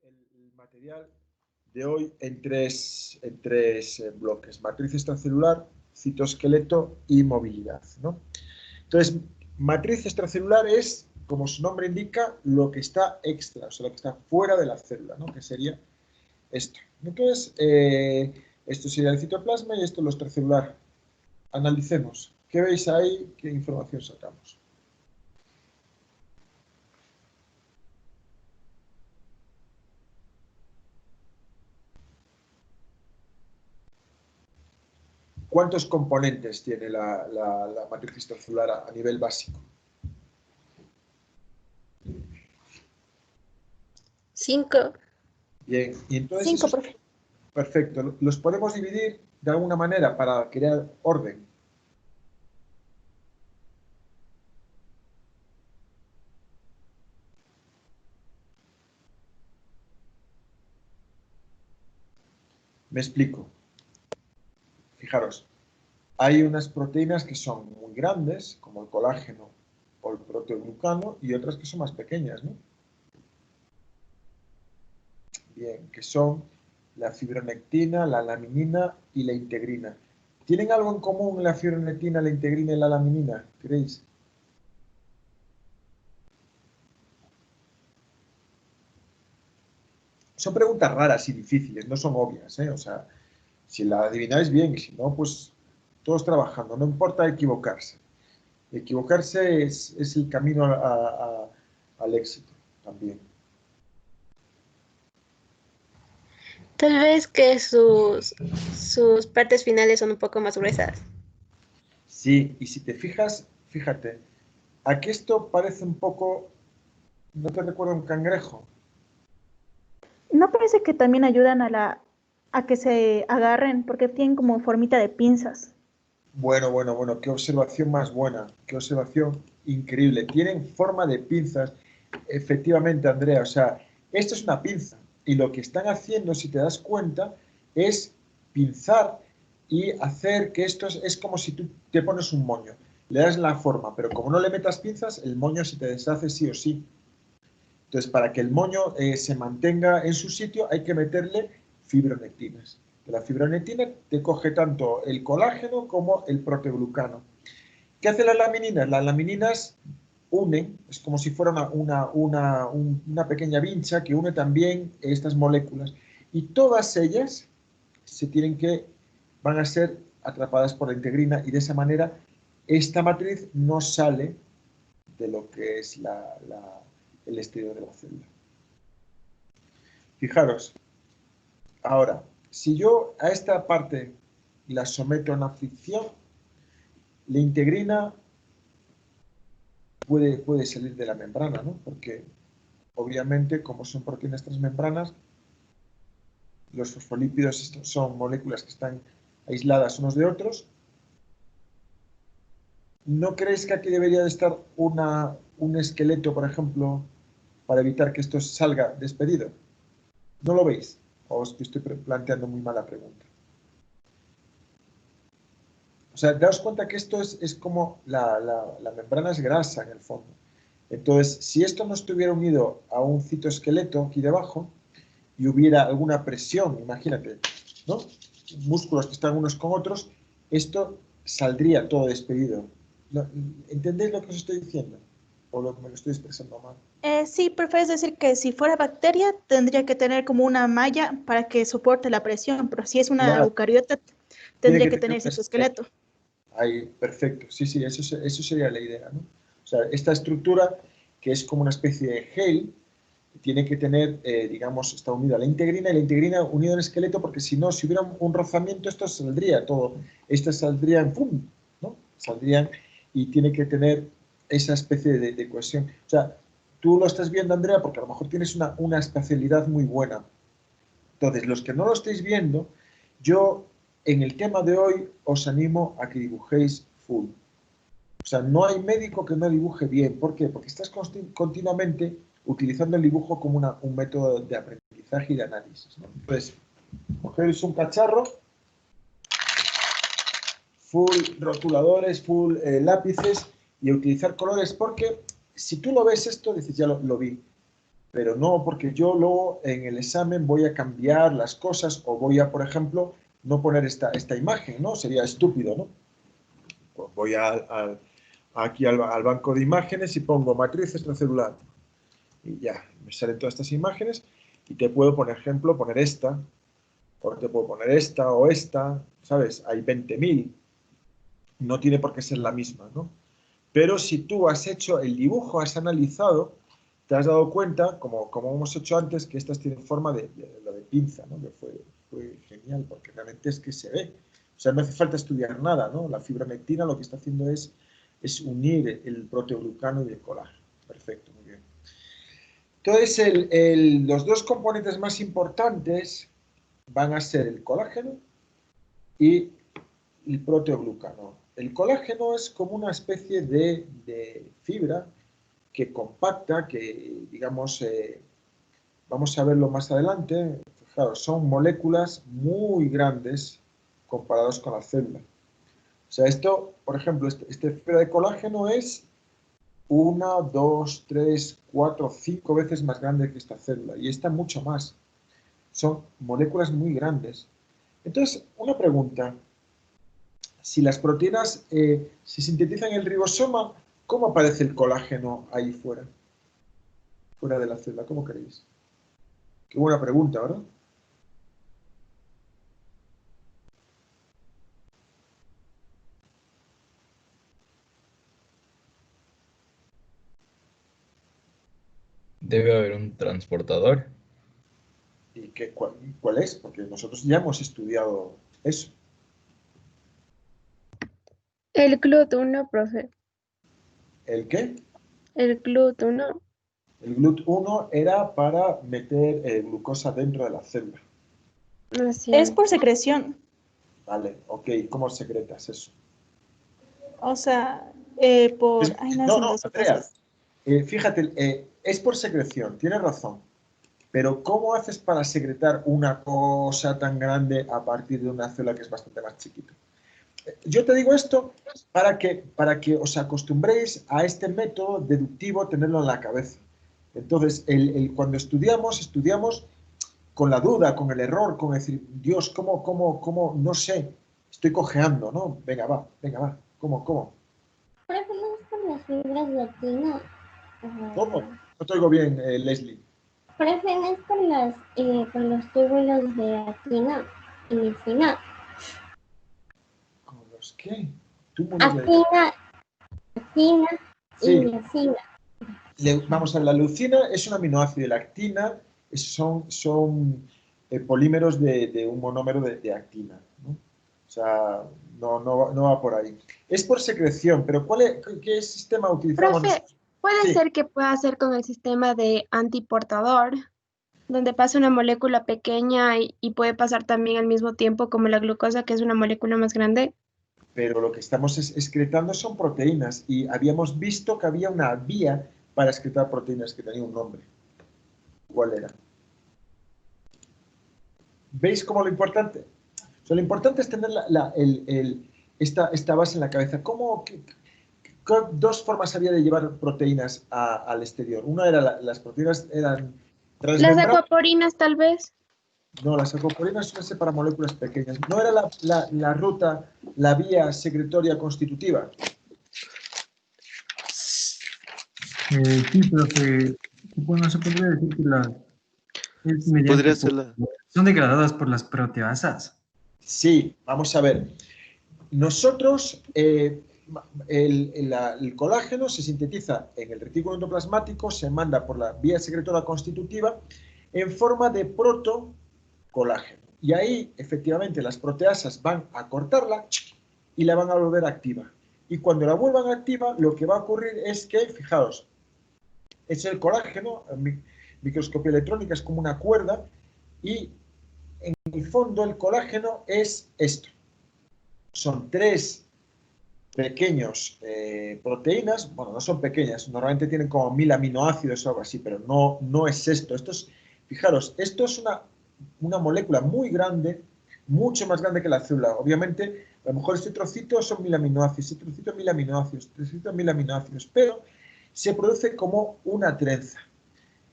el material de hoy en tres bloques: matriz extracelular, citoesqueleto y movilidad, ¿no? Entonces, matriz extracelular es, como su nombre indica, lo que está extra, o sea, lo que está fuera de la célula, ¿no? Que sería esto. Entonces, esto sería el citoplasma y esto lo extracelular. Analicemos. ¿Qué veis ahí? ¿Qué información sacamos? ¿Cuántos componentes tiene la matriz extracelular a nivel básico? 5. Bien, y entonces 5, profe. Perfecto. ¿Los podemos dividir de alguna manera para crear orden? Me explico. Fijaros, hay unas proteínas que son muy grandes, como el colágeno o el proteoglucano, y otras que son más pequeñas, ¿no? Bien, que son la fibronectina, la laminina y la integrina. ¿Tienen algo en común la fibronectina, la integrina y la laminina? ¿Creéis? Son preguntas raras y difíciles, no son obvias, ¿eh? O sea, si la adivináis bien y si no, pues todos trabajando, no importa equivocarse. Equivocarse es el camino al éxito también. Tal vez que sus partes finales son un poco más gruesas. Sí, y si te fijas, fíjate, aquí esto parece un poco, ¿no te recuerda un cangrejo? ¿No parece que también ayudan a que se agarren? Porque tienen como formita de pinzas. Bueno, qué observación más buena, qué observación increíble. Tienen forma de pinzas, efectivamente, Andrea. O sea, esto es una pinza y lo que están haciendo, si te das cuenta, es pinzar y hacer que esto es como si tú te pones un moño, le das la forma, pero como no le metas pinzas, el moño se te deshace sí o sí. Entonces, para que el moño se mantenga en su sitio, hay que meterle fibronectinas. La fibronectina te coge tanto el colágeno como el proteoglucano. ¿Qué hacen las lamininas? Las lamininas unen, es como si fuera una pequeña vincha que une también estas moléculas. Y todas ellas van a ser atrapadas por la integrina y de esa manera esta matriz no sale de lo que es el exterior de la célula. Fijaros, ahora, si yo a esta parte la someto a una fricción, la integrina puede salir de la membrana, ¿no? Porque obviamente, como son proteínas transmembranas, los fosfolípidos son moléculas que están aisladas unos de otros. ¿No creéis que aquí debería de estar un esqueleto, por ejemplo, para evitar que esto salga despedido? ¿No lo veis? ¿O os estoy planteando muy mala pregunta? O sea, daos cuenta que esto es como la membrana es grasa en el fondo. Entonces, si esto no estuviera unido a un citoesqueleto aquí debajo y hubiera alguna presión, imagínate, ¿no? Músculos que están unos con otros, esto saldría todo despedido. ¿Entendéis lo que os estoy diciendo? ¿O me lo estoy expresando mal? Sí, profe, es decir, que si fuera bacteria, tendría que tener como una malla para que soporte la presión, pero si es una Claro, eucariota, tiene tendría que que tener tener un esqueleto. citoesqueleto. Ahí, perfecto. Sí, eso sería la idea, ¿no? O sea, esta estructura, que es como una especie de gel, tiene que tener, digamos, está unida a la integrina y la integrina unida al esqueleto, porque si no, si hubiera un rozamiento, esto saldría todo. Esto saldría en ¡pum! ¿No? Saldrían y tiene que tener esa especie de cohesión. O sea, tú lo estás viendo, Andrea, porque a lo mejor tienes una espacialidad muy buena. Entonces, los que no lo estáis viendo, yo en el tema de hoy os animo a que dibujéis full. O sea, no hay médico que no dibuje bien. ¿Por qué? Porque estás continuamente utilizando el dibujo como un método de aprendizaje y de análisis, ¿no? Entonces, cogéis un cacharro, full rotuladores, full lápices y utilizar colores, porque si tú lo ves esto, dices, ya lo vi. pero no porque yo luego en el examen voy a cambiar las cosas o voy a, por ejemplo, no poner esta imagen, ¿no? Sería estúpido, ¿no? Pues voy aquí al banco de imágenes y pongo matriz extracelular. Y ya, me salen todas estas imágenes y te puedo, por ejemplo, poner esta, o te puedo poner esta o esta, ¿sabes? Hay 20.000, no tiene por qué ser la misma, ¿no? Pero si tú has hecho el dibujo, has analizado, te has dado cuenta, como hemos hecho antes, que estas tienen forma de pinza, ¿no? Que fue genial, porque realmente es que se ve. O sea, no hace falta estudiar nada, ¿no? La fibronectina lo que está haciendo es unir el proteoglucano y el colágeno. Perfecto, muy bien. Entonces, los dos componentes más importantes van a ser el colágeno y el proteoglucano. El colágeno es como una especie de fibra que compacta, que digamos, vamos a verlo más adelante. Fijaros, son moléculas muy grandes comparadas con la célula. O sea, esto, por ejemplo, esta fibra de colágeno es 1, 2, 3, 4, 5 veces más grande que esta célula, y esta mucho más. Son moléculas muy grandes. Entonces, una pregunta. Si las proteínas se sintetizan en el ribosoma, ¿cómo aparece el colágeno ahí fuera? Fuera de la célula, ¿cómo creéis? Qué buena pregunta, ¿verdad? Debe haber un transportador. ¿Y cuál es? Porque nosotros ya hemos estudiado eso. El GLUT1, profe. ¿El qué? El GLUT1. El GLUT1 era para meter glucosa dentro de la célula. Así Es es. por secreción. Vale, ok. ¿Cómo secretas eso? O sea, Ay, no, No, son no, dos Andrea. cosas. Fíjate, es por secreción, tienes razón. Pero ¿cómo haces para secretar una cosa tan grande a partir de una célula que es bastante más chiquita? Yo te digo esto para que os acostumbréis a este método deductivo, tenerlo en la cabeza. Entonces, cuando estudiamos con la duda, con el error, con decir, Dios, ¿cómo? No sé, estoy cojeando, ¿no? Venga, va, ¿cómo? Profe, ¿no es con las fibras de actina? ¿Cómo? No te oigo bien, Leslie. Profe, ¿no es con los túbulos de actina y lisina? ¿Con los qué? Túmulos de... Actina y Sí, lisina. vamos a ver, la leucina es un aminoácido y la actina son polímeros de un monómero de actina, ¿no? O sea, no va por ahí. Es por secreción, pero ¿qué sistema utilizamos Profe, nosotros? puede Sí, ser que pueda ser con el sistema de antiportador, donde pasa una molécula pequeña y puede pasar también al mismo tiempo como la glucosa, que es una molécula más grande. pero lo que estamos excretando son proteínas y habíamos visto que había una vía para excretar proteínas que tenía un nombre. ¿Cuál era? ¿Veis cómo lo importante? O sea, lo importante es tener esta base en la cabeza. ¿Qué dos formas había de llevar proteínas al exterior? Una era las proteínas eran Las transmembranas. acuaporinas, tal vez. No, las acoporinas son para moléculas pequeñas. ¿No era la ruta, la vía secretoria constitutiva? Sí, profe, bueno, se podría decir que es mediante, Podría ser la... son degradadas por las proteasas. Sí, vamos a ver. Nosotros, el colágeno se sintetiza en el retículo endoplasmático, se manda por la vía secretora constitutiva en forma de protocolágeno. Y ahí, efectivamente, las proteasas van a cortarla y la van a volver activa. Y cuando la vuelvan activa, lo que va a ocurrir es que, fijaos, es el colágeno, en microscopía electrónica es como una cuerda, y en el fondo el colágeno es esto. Son tres pequeños proteínas, bueno, no son pequeñas, normalmente tienen como 1000 aminoácidos o algo así, pero no es esto. Fijaros, esto es una molécula muy grande, mucho más grande que la célula. Obviamente, a lo mejor este trocito son 1000 aminoácidos, este trocito 1000 aminoácidos, este trocito 1000 aminoácidos, pero se produce como una trenza.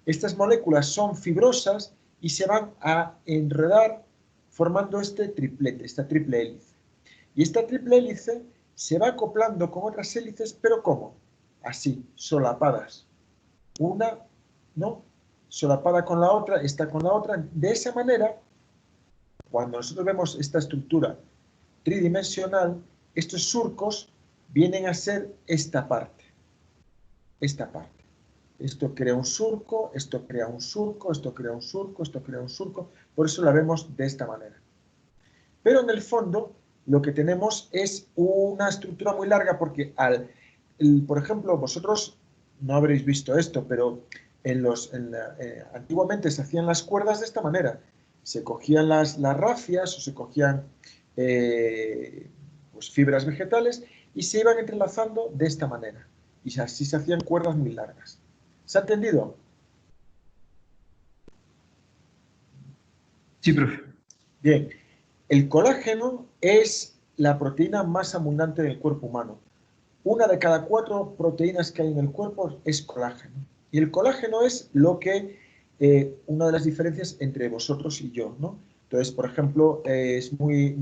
Estas moléculas son fibrosas y se van a enredar formando este triplete, esta triple hélice. Y esta triple hélice se va acoplando con otras hélices, pero ¿cómo? Así, solapadas. Una, ¿no? Solapada con la otra, esta con la otra. De esa manera, cuando nosotros vemos esta estructura tridimensional, estos surcos vienen a ser esta parte. Esta parte. Esto crea un surco, esto crea un surco, esto crea un surco, esto crea un surco. Por eso la vemos de esta manera. Pero en el fondo, lo que tenemos es una estructura muy larga porque, por ejemplo, vosotros no habréis visto esto, pero antiguamente se hacían las cuerdas de esta manera. Se cogían las rafias o se cogían pues, fibras vegetales y se iban entrelazando de esta manera. Y así se hacían cuerdas muy largas. ¿Se ha entendido? Sí, profe. Bien. El colágeno es la proteína más abundante del cuerpo humano. Una de cada 4 proteínas que hay en el cuerpo es colágeno. Y el colágeno es lo que, una de las diferencias entre vosotros y yo, ¿no? Entonces, por ejemplo, es muy...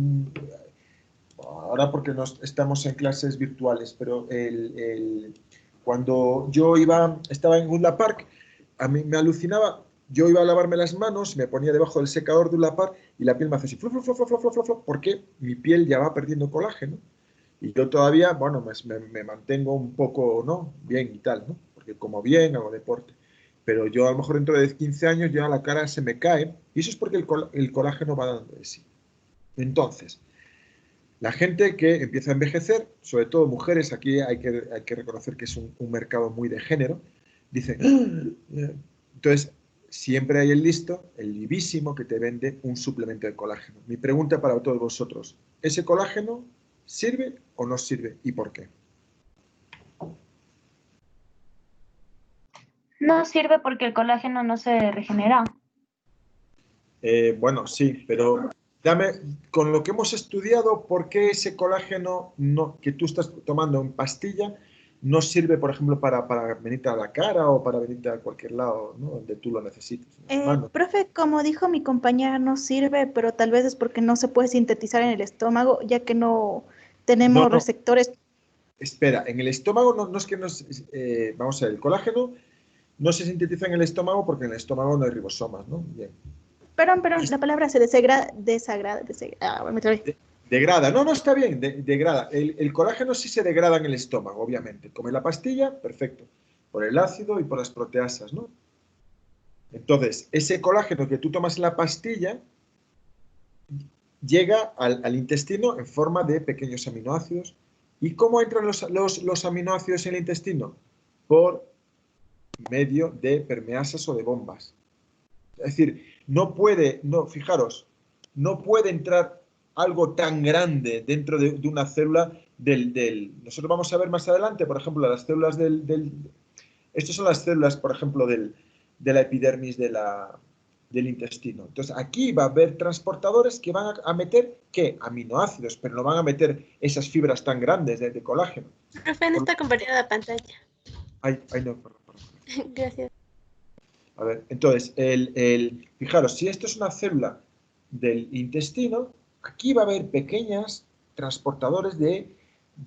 ahora porque estamos en clases virtuales, pero cuando yo estaba en Goodla Park, a mí me alucinaba, yo iba a lavarme las manos, me ponía debajo del secador de Goodla Park y la piel me hace así, flop, flop, flop, flop, flop, flop, porque mi piel ya va perdiendo colágeno. Y yo todavía, bueno, me mantengo un poco, ¿no? Bien y tal, ¿no? Porque como bien, hago deporte. Pero yo a lo mejor dentro de 15 años ya la cara se me cae y eso es porque el colágeno va dando de sí. Entonces, la gente que empieza a envejecer, sobre todo mujeres, aquí hay que reconocer que es un mercado muy de género, dice, entonces, siempre hay el listo, el vivísimo, que te vende un suplemento de colágeno. Mi pregunta para todos vosotros, ¿ese colágeno sirve o no sirve y por qué? No sirve porque el colágeno no se regenera. Bueno, sí, pero dame, con lo que hemos estudiado, ¿por qué ese colágeno que tú estás tomando en pastilla no sirve, por ejemplo, para venirte a la cara o para venirte a cualquier lado, ¿no? Donde tú lo necesites? Profe, como dijo mi compañera, no sirve, pero tal vez es porque no se puede sintetizar en el estómago, ya que no tenemos No. receptores. Espera, en el estómago no es que vamos a ver, el colágeno no se sintetiza en el estómago porque en el estómago no hay ribosomas, ¿no? Bien. Perdón, la palabra se desagrada. Me trabé. Degrada, no, está bien, degrada. El colágeno sí se degrada en el estómago, obviamente. Come la pastilla, perfecto, por el ácido y por las proteasas, ¿no? Entonces, ese colágeno que tú tomas en la pastilla llega al intestino en forma de pequeños aminoácidos. ¿Y cómo entran los aminoácidos en el intestino? Por medio de permeasas o de bombas. Es decir, fijaros, no puede entrar algo tan grande dentro de una célula nosotros vamos a ver más adelante, por ejemplo, las células estas son las células, por ejemplo, de la epidermis del intestino. Entonces, aquí va a haber transportadores que van a meter, ¿qué? Aminoácidos, pero no van a meter esas fibras tan grandes de colágeno. Profe, no está compartida la pantalla. Ay, no, perdón. Gracias. A ver, entonces, fijaros, si esto es una célula del intestino, aquí va a haber pequeños transportadores de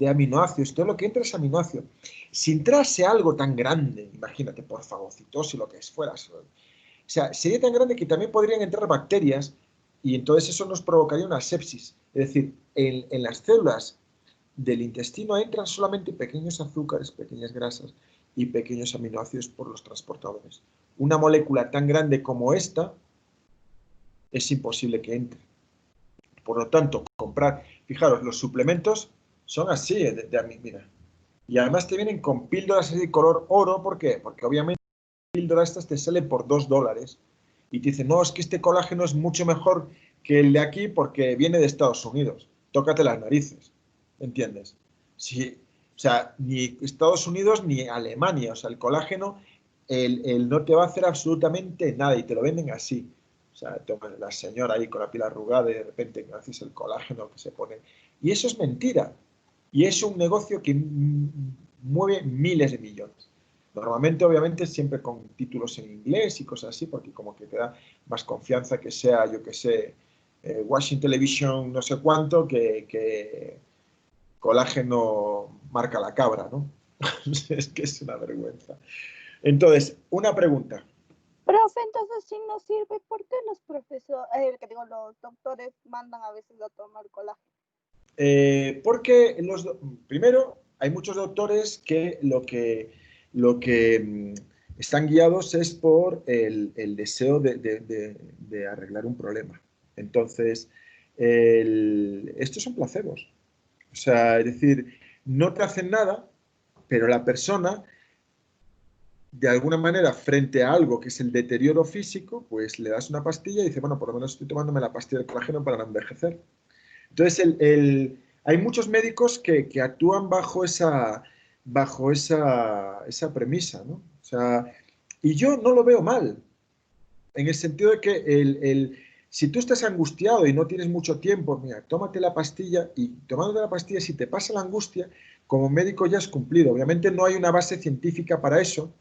aminoácidos. Todo lo que entra es aminoácido. Si entrase algo tan grande, imagínate, por fagocitosis, lo que fuera, o sea, sería tan grande que también podrían entrar bacterias y entonces eso nos provocaría una sepsis. Es decir, en las células del intestino entran solamente pequeños azúcares, pequeñas grasas y pequeños aminoácidos por los transportadores. Una molécula tan grande como esta es imposible que entre. Por lo tanto, fijaros, los suplementos son así, mira. Y además te vienen con píldoras de color oro, ¿por qué? Porque obviamente las píldoras estas te salen por $2 y te dicen, no, es que este colágeno es mucho mejor que el de aquí porque viene de Estados Unidos. Tócate las narices, ¿entiendes? Sí, o sea, ni Estados Unidos ni Alemania, o sea, el colágeno no te va a hacer absolutamente nada y te lo venden así. O sea, la señora ahí con la piel arrugada y de repente gracias al colágeno que se pone. Y eso es mentira. Y es un negocio que mueve miles de millones. Normalmente, obviamente, siempre con títulos en inglés y cosas así, porque como que te da más confianza que sea, yo que sé, Watching Television no sé cuánto, que colágeno marca la cabra, ¿no? Es que es una vergüenza. Entonces, una pregunta. Profe, entonces si no sirve, ¿por qué los profesores, los doctores mandan a veces a tomar colágeno? Porque primero, hay muchos doctores que lo que están guiados es por el deseo de arreglar un problema. Entonces, estos son placebos. O sea, es decir, no te hacen nada, pero la persona, de alguna manera, frente a algo que es el deterioro físico, pues le das una pastilla y dice, bueno, por lo menos estoy tomándome la pastilla del colágeno para no envejecer. Entonces, hay muchos médicos que actúan bajo esa premisa, ¿no? O sea, y yo no lo veo mal, en el sentido de que si tú estás angustiado y no tienes mucho tiempo, mira, tómate la pastilla y tomándote la pastilla, si te pasa la angustia, como médico ya has cumplido. Obviamente no hay una base científica para eso,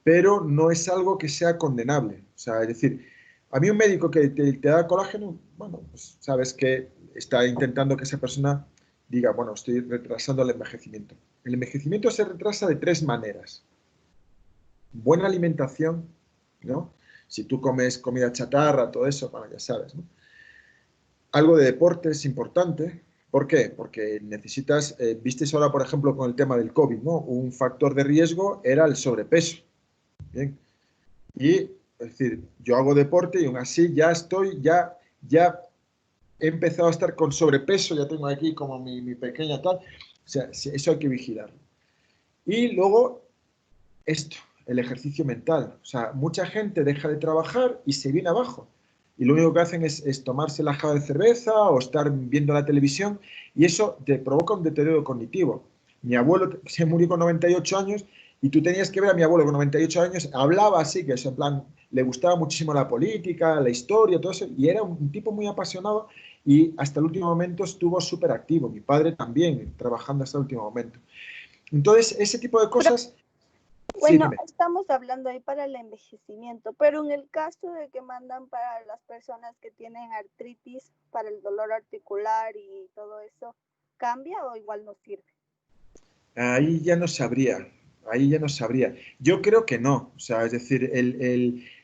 pero no es algo que sea condenable. O sea, es decir, a mí un médico que te da colágeno, bueno, pues sabes que está intentando que esa persona diga, bueno, estoy retrasando el envejecimiento. El envejecimiento se retrasa de 3 maneras. Buena alimentación, ¿no? Si tú comes comida chatarra, todo eso, bueno, ya sabes, ¿no? Algo de deporte es importante. ¿Por qué? Porque necesitas, visteis ahora, por ejemplo, con el tema del COVID, ¿no? Un factor de riesgo era el sobrepeso. Bien. Y, es decir, yo hago deporte y aún así ya he empezado a estar con sobrepeso, ya tengo aquí como mi pequeña tal. O sea, eso hay que vigilarlo. Y luego, esto, el ejercicio mental. O sea, mucha gente deja de trabajar y se viene abajo. Y lo único que hacen es tomarse la jarra de cerveza o estar viendo la televisión y eso te provoca un deterioro cognitivo. Mi abuelo se murió con 98 años y tú tenías que ver a mi abuelo con 98 años, hablaba así, que eso en plan, le gustaba muchísimo la política, la historia, todo eso, y era un tipo muy apasionado y hasta el último momento estuvo súper activo. Mi padre también, trabajando hasta el último momento. Entonces, ese tipo de cosas... Bueno, sí, estamos hablando ahí para el envejecimiento, pero en el caso de que mandan para las personas que tienen artritis, para el dolor articular y todo eso, ¿cambia o igual no sirve? Ahí ya no sabría, ahí ya no sabría. Yo creo que no, o sea, es decir,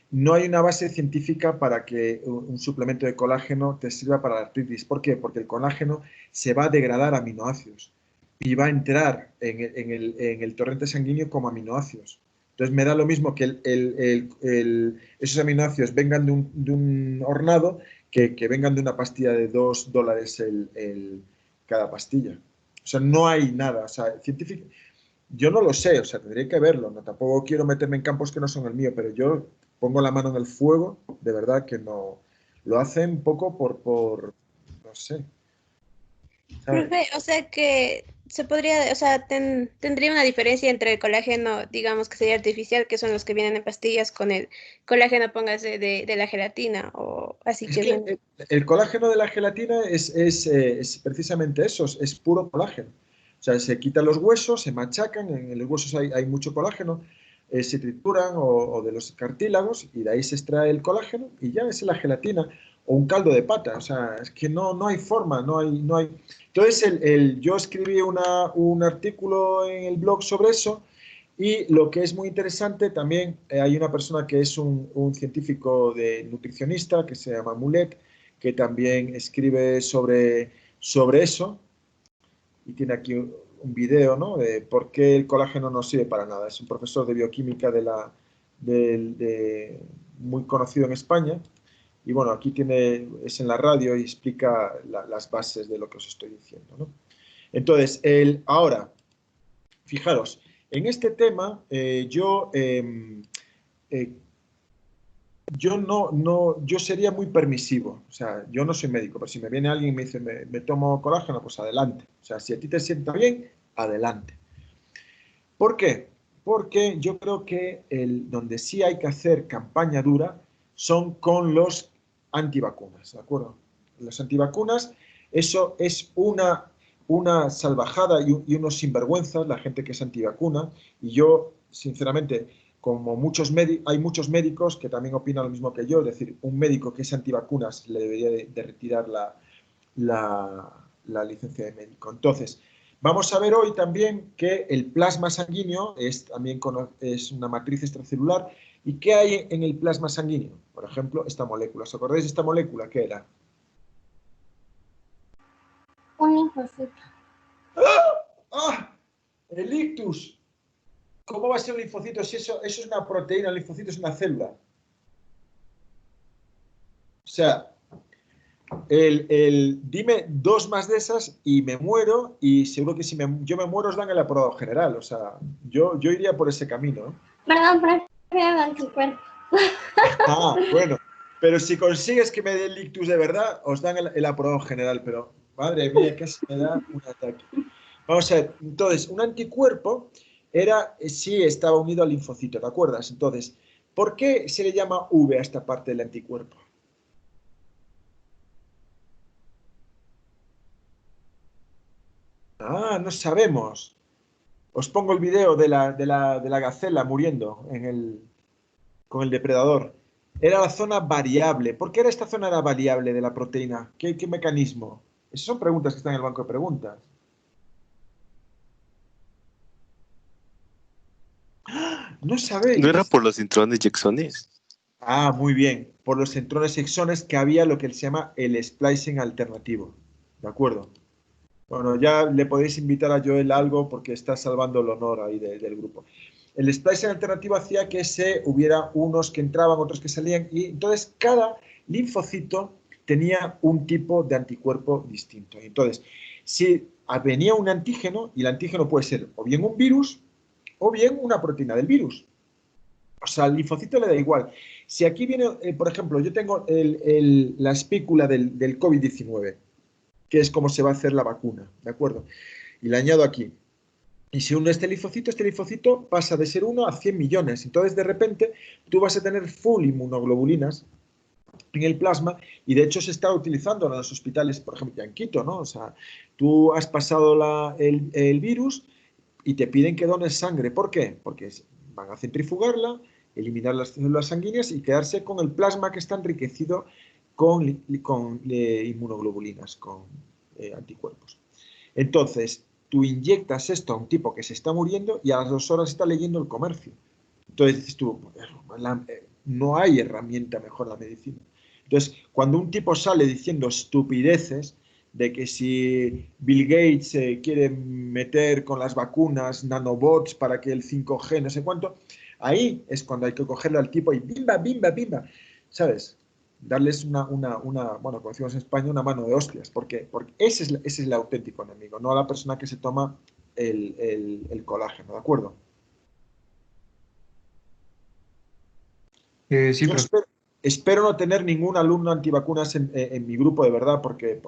no hay una base científica para que un suplemento de colágeno te sirva para la artritis. ¿Por qué? Porque el colágeno se va a degradar a aminoácidos y va a entrar en el torrente sanguíneo como aminoácidos. Entonces me da lo mismo que esos aminoácidos vengan de un hornado que vengan de una pastilla de $2 cada pastilla. O sea, no hay nada, o sea, científico, yo no lo sé, o sea, tendría que verlo, no, tampoco quiero meterme en campos que no son el mío, pero yo pongo la mano en el fuego, de verdad que no, lo hacen un poco por no sé, ¿sabes? Profe, o sea que se podría, o sea, tendría una diferencia entre el colágeno, digamos que sería artificial, que son los que vienen en pastillas, con el colágeno, póngase, de la gelatina, o así Es que que viene. el colágeno de la gelatina es precisamente eso, es puro colágeno. O sea, se quitan los huesos, se machacan, en los huesos hay mucho colágeno, se trituran o de los cartílagos y de ahí se extrae el colágeno y ya es la gelatina o un caldo de pata. O sea, es que no hay forma, no hay. Entonces, yo escribí un artículo en el blog sobre eso y lo que es muy interesante también, hay una persona que es un científico nutricionista que se llama Mulet, que también escribe sobre eso y tiene aquí un video, ¿no? De por qué el colágeno no sirve para nada. Es un profesor de bioquímica muy conocido en España. Y bueno, aquí es en la radio y explica las bases de lo que os estoy diciendo, ¿no? Entonces, ahora, fijaros, en este tema yo sería muy permisivo. O sea, yo no soy médico, pero si me viene alguien y me dice, me tomo colágeno, pues adelante. O sea, si a ti te sienta bien, adelante. ¿Por qué? Porque yo creo que donde sí hay que hacer campaña dura son con los antivacunas, ¿de acuerdo? Los antivacunas, eso es una salvajada y unos sinvergüenzas, la gente que es antivacuna, y yo sinceramente, como hay muchos médicos que también opinan lo mismo que yo, es decir, un médico que es antivacunas le debería de retirar la licencia de médico. Entonces, vamos a ver hoy también que el plasma sanguíneo es una matriz extracelular. ¿Y qué hay en el plasma sanguíneo? Por ejemplo, esta molécula. ¿Os acordáis de esta molécula? ¿Qué era? Un linfocito. ¡Ah! El ictus. ¿Cómo va a ser un linfocito si eso es una proteína? El linfocito es una célula. O sea, dime 2 más de esas y me muero, y seguro que si yo me muero os dan el aprobado general. O sea, yo iría por ese camino, ¿eh? Perdón, prefiero el anticuerpo. Ah, bueno. Pero si consigues que me dé el ictus de verdad, os dan el aprobado general. Pero, madre mía, casi me da un ataque. Vamos a ver. Entonces, un anticuerpo sí estaba unido al linfocito, ¿te acuerdas? Entonces, ¿por qué se le llama V a esta parte del anticuerpo? Ah, no sabemos. Os pongo el video de la gacela muriendo con el depredador. Era la zona variable. ¿Por qué era esta zona variable de la proteína? ¿Qué mecanismo? Esas son preguntas que están en el banco de preguntas. ¡Ah! No sabéis. ¿No era por los intrones y exones? Ah, muy bien. Por los centrones y exones que había lo que se llama el splicing alternativo. ¿De acuerdo? Bueno, ya le podéis invitar a Joel algo porque está salvando el honor ahí del grupo. El splicing alternativo hacía que hubiera unos que entraban, otros que salían, y entonces cada linfocito tenía un tipo de anticuerpo distinto. Entonces, si venía un antígeno, y el antígeno puede ser o bien un virus o bien una proteína del virus. O sea, al linfocito le da igual. Si aquí viene, por ejemplo, yo tengo la espícula del COVID-19, que es cómo se va a hacer la vacuna, ¿de acuerdo? Y le añado aquí. Y si uno este linfocito pasa de ser 1 a 100 millones. Entonces, de repente, tú vas a tener full inmunoglobulinas en el plasma, y de hecho se está utilizando en los hospitales, por ejemplo, en Quito, ¿no? O sea, tú has pasado el virus y te piden que dones sangre. ¿Por qué? Porque van a centrifugarla, eliminar las células sanguíneas y quedarse con el plasma que está enriquecido con inmunoglobulinas, con anticuerpos. Entonces, tú inyectas esto a un tipo que se está muriendo y a las 2 horas está leyendo el comercio. Entonces dices tú, no hay herramienta mejor en la medicina. Entonces, cuando un tipo sale diciendo estupideces de que si Bill Gates quiere meter con las vacunas nanobots para que el 5G, no sé cuánto, ahí es cuando hay que cogerle al tipo y bimba, bimba, bimba, ¿sabes? Darles bueno, como decimos en España, una mano de hostias, porque ese es el auténtico enemigo, no a la persona que se toma el colágeno, ¿de acuerdo? Sí, Yo espero no tener ningún alumno antivacunas en mi grupo, de verdad, porque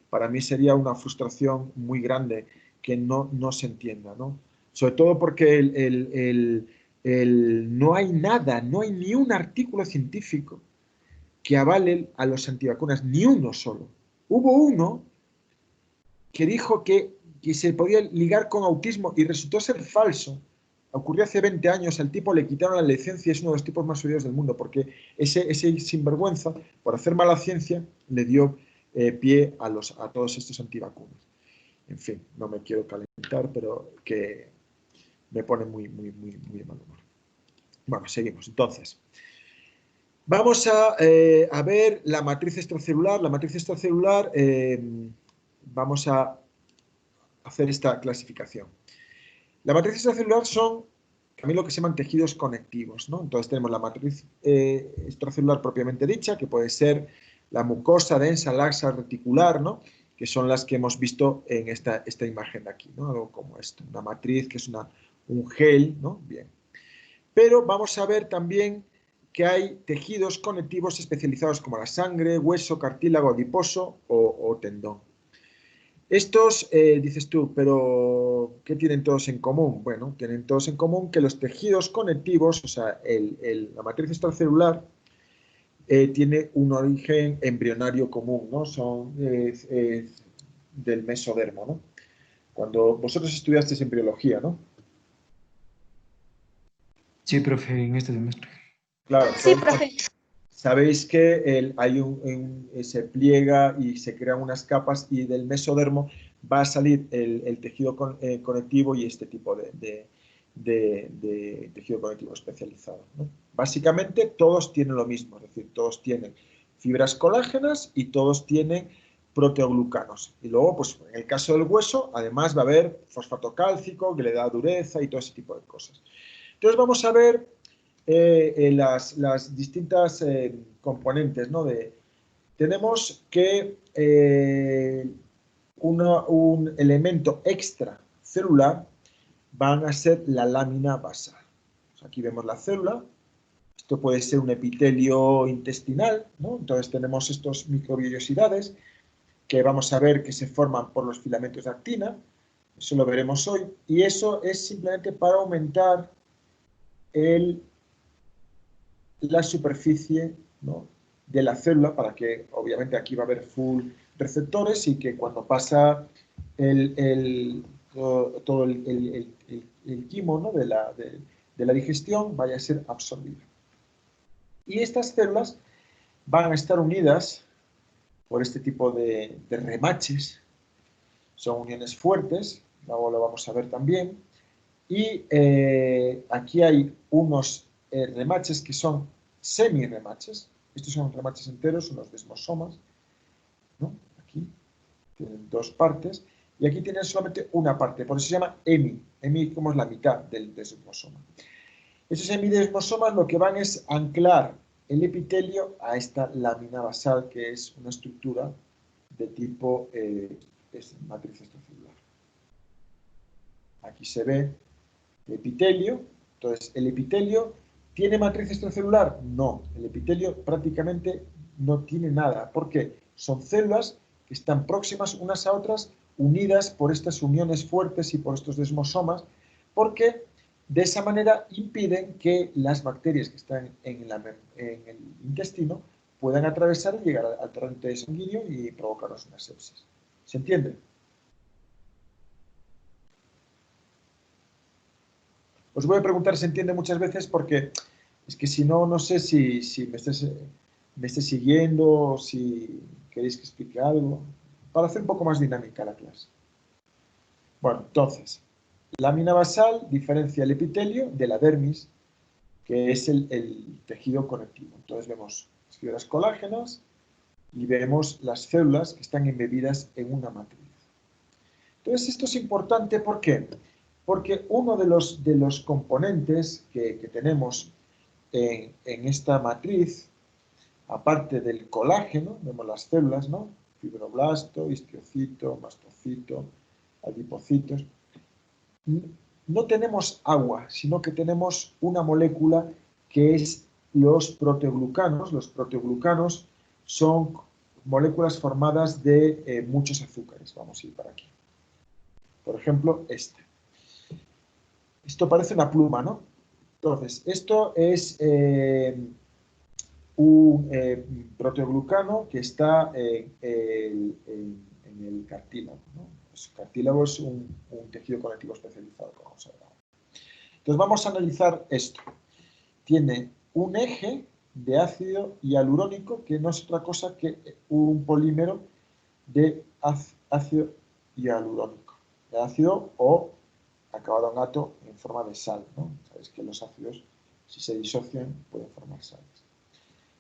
para mí sería una frustración muy grande que no se entienda, ¿no? Sobre todo porque no hay nada, no hay ni un artículo científico que avale a los antivacunas, ni uno solo. Hubo uno que dijo que se podía ligar con autismo y resultó ser falso. Ocurrió hace 20 años, al tipo le quitaron la licencia, es uno de los tipos más odiados del mundo, porque ese sinvergüenza, por hacer mala ciencia, le dio pie a todos estos antivacunas. En fin, no me quiero calentar, pero que me pone muy de mal humor. Bueno, seguimos. Entonces, vamos a ver la matriz extracelular. La matriz extracelular, vamos a hacer esta clasificación. La matriz extracelular son también lo que se llaman tejidos conectivos, ¿no? Entonces tenemos la matriz extracelular propiamente dicha, que puede ser la mucosa densa, laxa, reticular, ¿no? Que son las que hemos visto en esta imagen de aquí, ¿no? Algo como esto, una matriz que es un gel, ¿no? Bien. Pero vamos a ver también que hay tejidos conectivos especializados como la sangre, hueso, cartílago, adiposo o tendón. Estos, dices tú, pero ¿qué tienen todos en común? Bueno, tienen todos en común que los tejidos conectivos, o sea, la matriz extracelular, tiene un origen embrionario común, ¿no? Son del mesodermo, ¿no? Cuando vosotros estudiasteis embriología, ¿no? Sí, profe, en este semestre. Claro, Sí, profe. sabéis que se pliega y se crean unas capas y del mesodermo va a salir el tejido conectivo y este tipo de tejido conectivo especializado, ¿no? Básicamente todos tienen lo mismo, es decir, todos tienen fibras colágenas y todos tienen proteoglucanos. Y luego, pues en el caso del hueso, además va a haber fosfato cálcico que le da dureza y todo ese tipo de cosas. Entonces vamos a ver las distintas componentes, ¿no? Tenemos que un elemento extracelular van a ser la lámina basal. Pues aquí vemos la célula. Esto puede ser un epitelio intestinal, ¿no? Entonces tenemos estos microvellosidades que vamos a ver que se forman por los filamentos de actina. Eso lo veremos hoy. Y eso es simplemente para aumentar la superficie, ¿no?, de la célula, para que obviamente aquí va a haber full receptores y que cuando pasa todo el quimo, ¿no?, de la digestión vaya a ser absorbido. Y estas células van a estar unidas por este tipo de remaches. Son uniones fuertes, luego lo vamos a ver también. Y aquí hay unos remaches que son semirremaches. Estos son remaches enteros, unos desmosomas, ¿no? Aquí tienen dos partes y aquí tienen solamente una parte, por eso se llama hemi. Hemi como es la mitad del desmosoma. Esos hemidesmosomas lo que van es anclar el epitelio a esta lámina basal, que es una estructura de tipo matriz extracelular. Aquí se ve el epitelio. Entonces, ¿el epitelio tiene matriz extracelular? No, el epitelio prácticamente no tiene nada. ¿Por qué? Son células que están próximas unas a otras, unidas por estas uniones fuertes y por estos desmosomas, porque de esa manera impiden que las bacterias que están en el intestino puedan atravesar y llegar al torrente sanguíneo y provocarnos una sepsis. ¿Se entiende? Os voy a preguntar si se entiende muchas veces porque es que si no, no sé si me estés siguiendo o si queréis que explique algo, para hacer un poco más dinámica la clase. Bueno, entonces, lámina basal diferencia el epitelio de la dermis, que es el tejido conectivo. Entonces vemos las fibras colágenas y vemos las células que están embebidas en una matriz. Entonces esto es importante, ¿por qué? Porque uno de los componentes que tenemos en esta matriz, aparte del colágeno, vemos las células, ¿no? Fibroblasto, histiocito, mastocito, adipocitos. No tenemos agua, sino que tenemos una molécula que es los proteoglucanos. Los proteoglucanos son moléculas formadas de muchos azúcares. Vamos a ir para aquí. Por ejemplo, este. Esto parece una pluma, ¿no? Entonces, esto es un proteoglucano que está en el cartílago, ¿no? El cartílago es un tejido conectivo especializado, como vamos a ver ahora. Entonces, vamos a analizar esto. Tiene un eje de ácido hialurónico, que no es otra cosa que un polímero de ácido hialurónico. De ácido o acabado en ato en forma de sal, ¿no? Sabéis que los ácidos, si se disocian, pueden formar sales.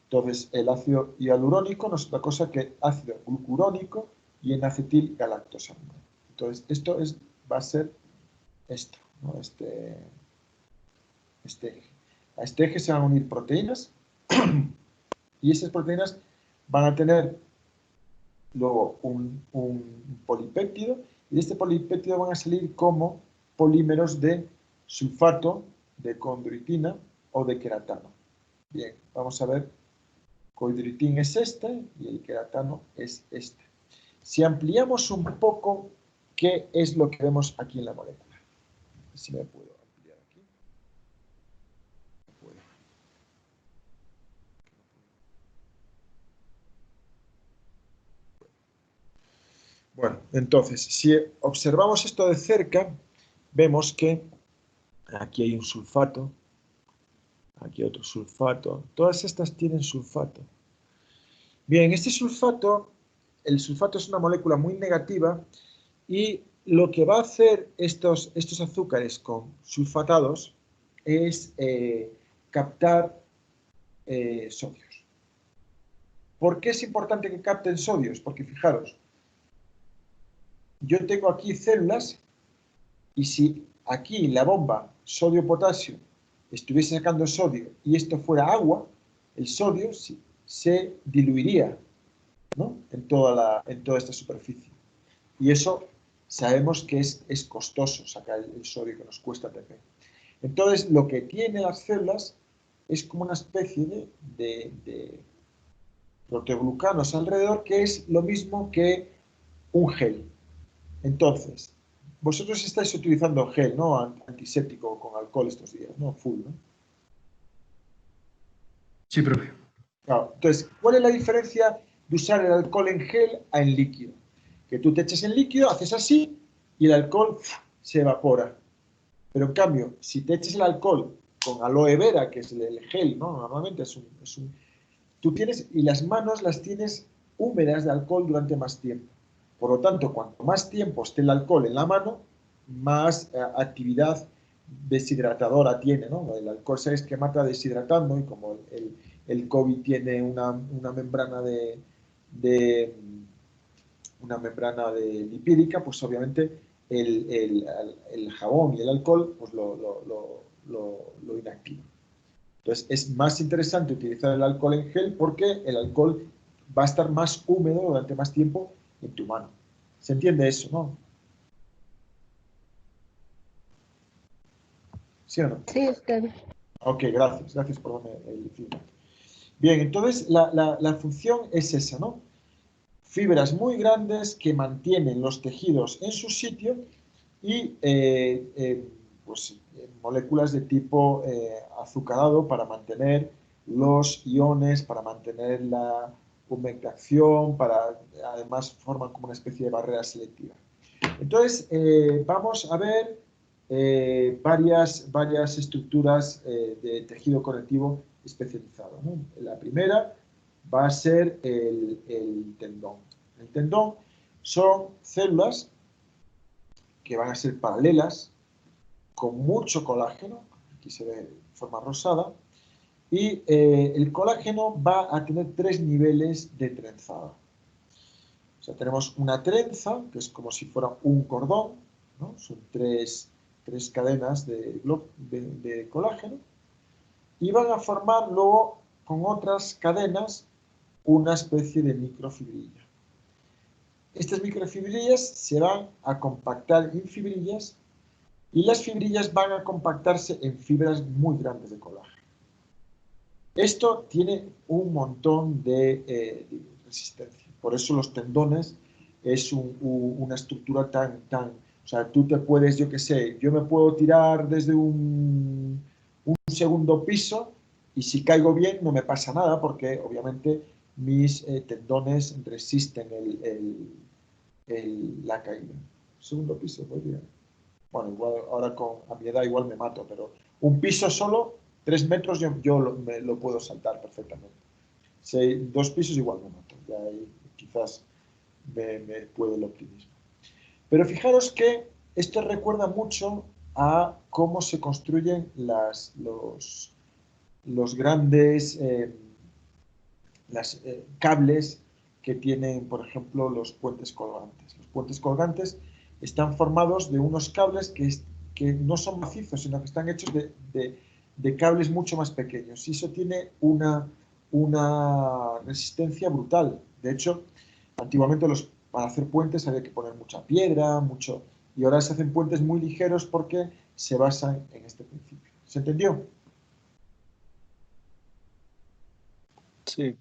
Entonces, el ácido hialurónico no es otra cosa que ácido glucurónico y N-acetil galactosamina. Entonces, esto va a ser esto, ¿no? Este eje. A este eje se van a unir proteínas y esas proteínas van a tener luego un polipéptido y de este polipéptido van a salir como polímeros de sulfato de condroitina o de queratano. Bien, vamos a ver, cohidroitín es este y el queratano es este. Si ampliamos un poco, ¿qué es lo que vemos aquí en la molécula? Si me puedo ampliar aquí. No puedo. Bueno, entonces, si observamos esto de cerca, vemos que aquí hay un sulfato Aquí otro sulfato. Todas estas tienen sulfato. Bien, este sulfato, el sulfato es una molécula muy negativa y lo que va a hacer estos azúcares con sulfatados es captar sodios. ¿Por qué es importante que capten sodios? Porque fijaros, yo tengo aquí células y si aquí la bomba sodio-potasio estuviese sacando sodio y esto fuera agua, el sodio se diluiría, ¿no? en toda esta superficie. Y eso sabemos que es costoso sacar el sodio que nos cuesta ATP. Entonces, lo que tienen las células es como una especie de proteoglucanos alrededor, que es lo mismo que un gel. Entonces, vosotros estáis utilizando gel, ¿no? Antiséptico con alcohol estos días, ¿no? Full, ¿no? Sí, profe. Claro. Entonces, ¿cuál es la diferencia de usar el alcohol en gel a en líquido? Que tú te eches en líquido, haces así y el alcohol se evapora. Pero en cambio, si te eches el alcohol con aloe vera, que es el gel, ¿no? Normalmente tú tienes, y las manos las tienes húmedas de alcohol durante más tiempo. Por lo tanto, cuanto más tiempo esté el alcohol en la mano, más actividad deshidratadora tiene, ¿no? El alcohol, sabes que mata deshidratando, y como el COVID tiene una membrana una membrana lipídica, pues obviamente el jabón y el alcohol pues lo inactiva. Entonces es más interesante utilizar el alcohol en gel porque el alcohol va a estar más húmedo durante más tiempo en tu mano. ¿Se entiende eso, no? ¿Sí o no? Sí, está bien. Ok, gracias por darme el feedback. Bien, entonces la función es esa, ¿no? Fibras muy grandes que mantienen los tejidos en su sitio y pues, moléculas de tipo azucarado para mantener los iones, para mantener la humectación, además forman como una especie de barrera selectiva. Entonces, vamos a ver varias estructuras de tejido conectivo especializado, ¿no? La primera va a ser el tendón. El tendón son células que van a ser paralelas, con mucho colágeno, aquí se ve de forma rosada, y el colágeno va a tener 3 niveles de trenzada. O sea, tenemos una trenza, que es como si fuera un cordón, ¿no? Son tres cadenas de colágeno, y van a formar luego con otras cadenas una especie de microfibrilla. Estas microfibrillas se van a compactar en fibrillas y las fibrillas van a compactarse en fibras muy grandes de colágeno. Esto tiene un montón de resistencia. Por eso los tendones es una estructura tan... O sea, tú te puedes, yo qué sé, yo me puedo tirar desde un segundo piso y si caigo bien no me pasa nada porque obviamente mis tendones resisten la caída. Segundo piso, pues bien. Bueno, igual ahora a mi edad igual me mato, pero un piso solo, 3 metros, yo lo puedo saltar perfectamente. Si 2 pisos igual me mato, ya ahí quizás me puede el optimismo. Pero fijaros que esto recuerda mucho a cómo se construyen los grandes cables que tienen, por ejemplo, los puentes colgantes. Los puentes colgantes están formados de unos cables que no son macizos, sino que están hechos de cables mucho más pequeños. Y eso tiene una resistencia brutal. De hecho, antiguamente para hacer puentes había que poner mucha piedra, y ahora se hacen puentes muy ligeros porque se basan en este principio. ¿Se entendió? Sí.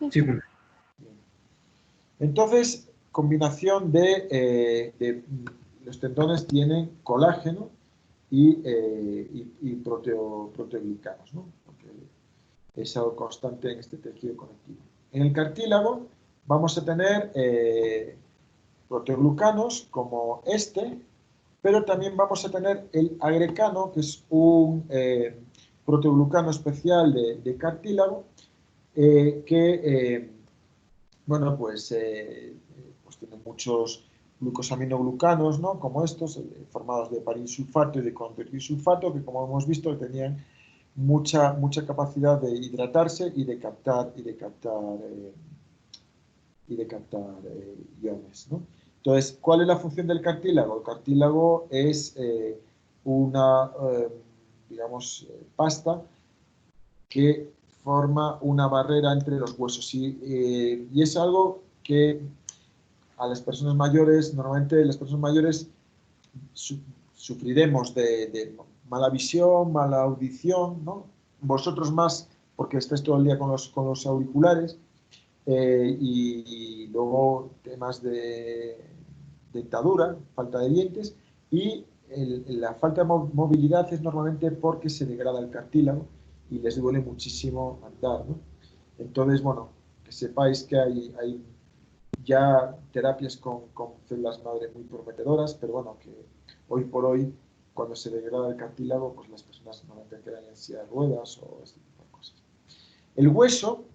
Sí, profe. Entonces, combinación de los tendones tienen colágeno y proteoglicanos, ¿no? Porque es algo constante en este tejido conectivo. En el cartílago vamos a tener proteoglucanos como este, pero también vamos a tener el agrecano, que es un proteoglucano especial de cartílago bueno, pues tiene muchos glucosaminoglucanos, ¿no? Como estos, formados de parinsulfato y de convertirsulfato, que como hemos visto tenían mucha capacidad de hidratarse y de captar iones, ¿no? Entonces, ¿cuál es la función del cartílago? El cartílago es una, digamos, pasta que forma una barrera entre los huesos y es algo que a las personas mayores, normalmente las personas mayores sufriremos de mala visión, mala audición, ¿no? Vosotros más porque estáis todo el día con los auriculares y luego temas de dentadura, falta de dientes y la falta de movilidad es normalmente porque se degrada el cartílago y les duele muchísimo andar, ¿no? Entonces, bueno, que sepáis que hay ya terapias con células madre muy prometedoras, pero bueno, que hoy por hoy, cuando se degrada el cartílago, pues las personas normalmente quedan en silla de ruedas o este tipo de cosas. El hueso,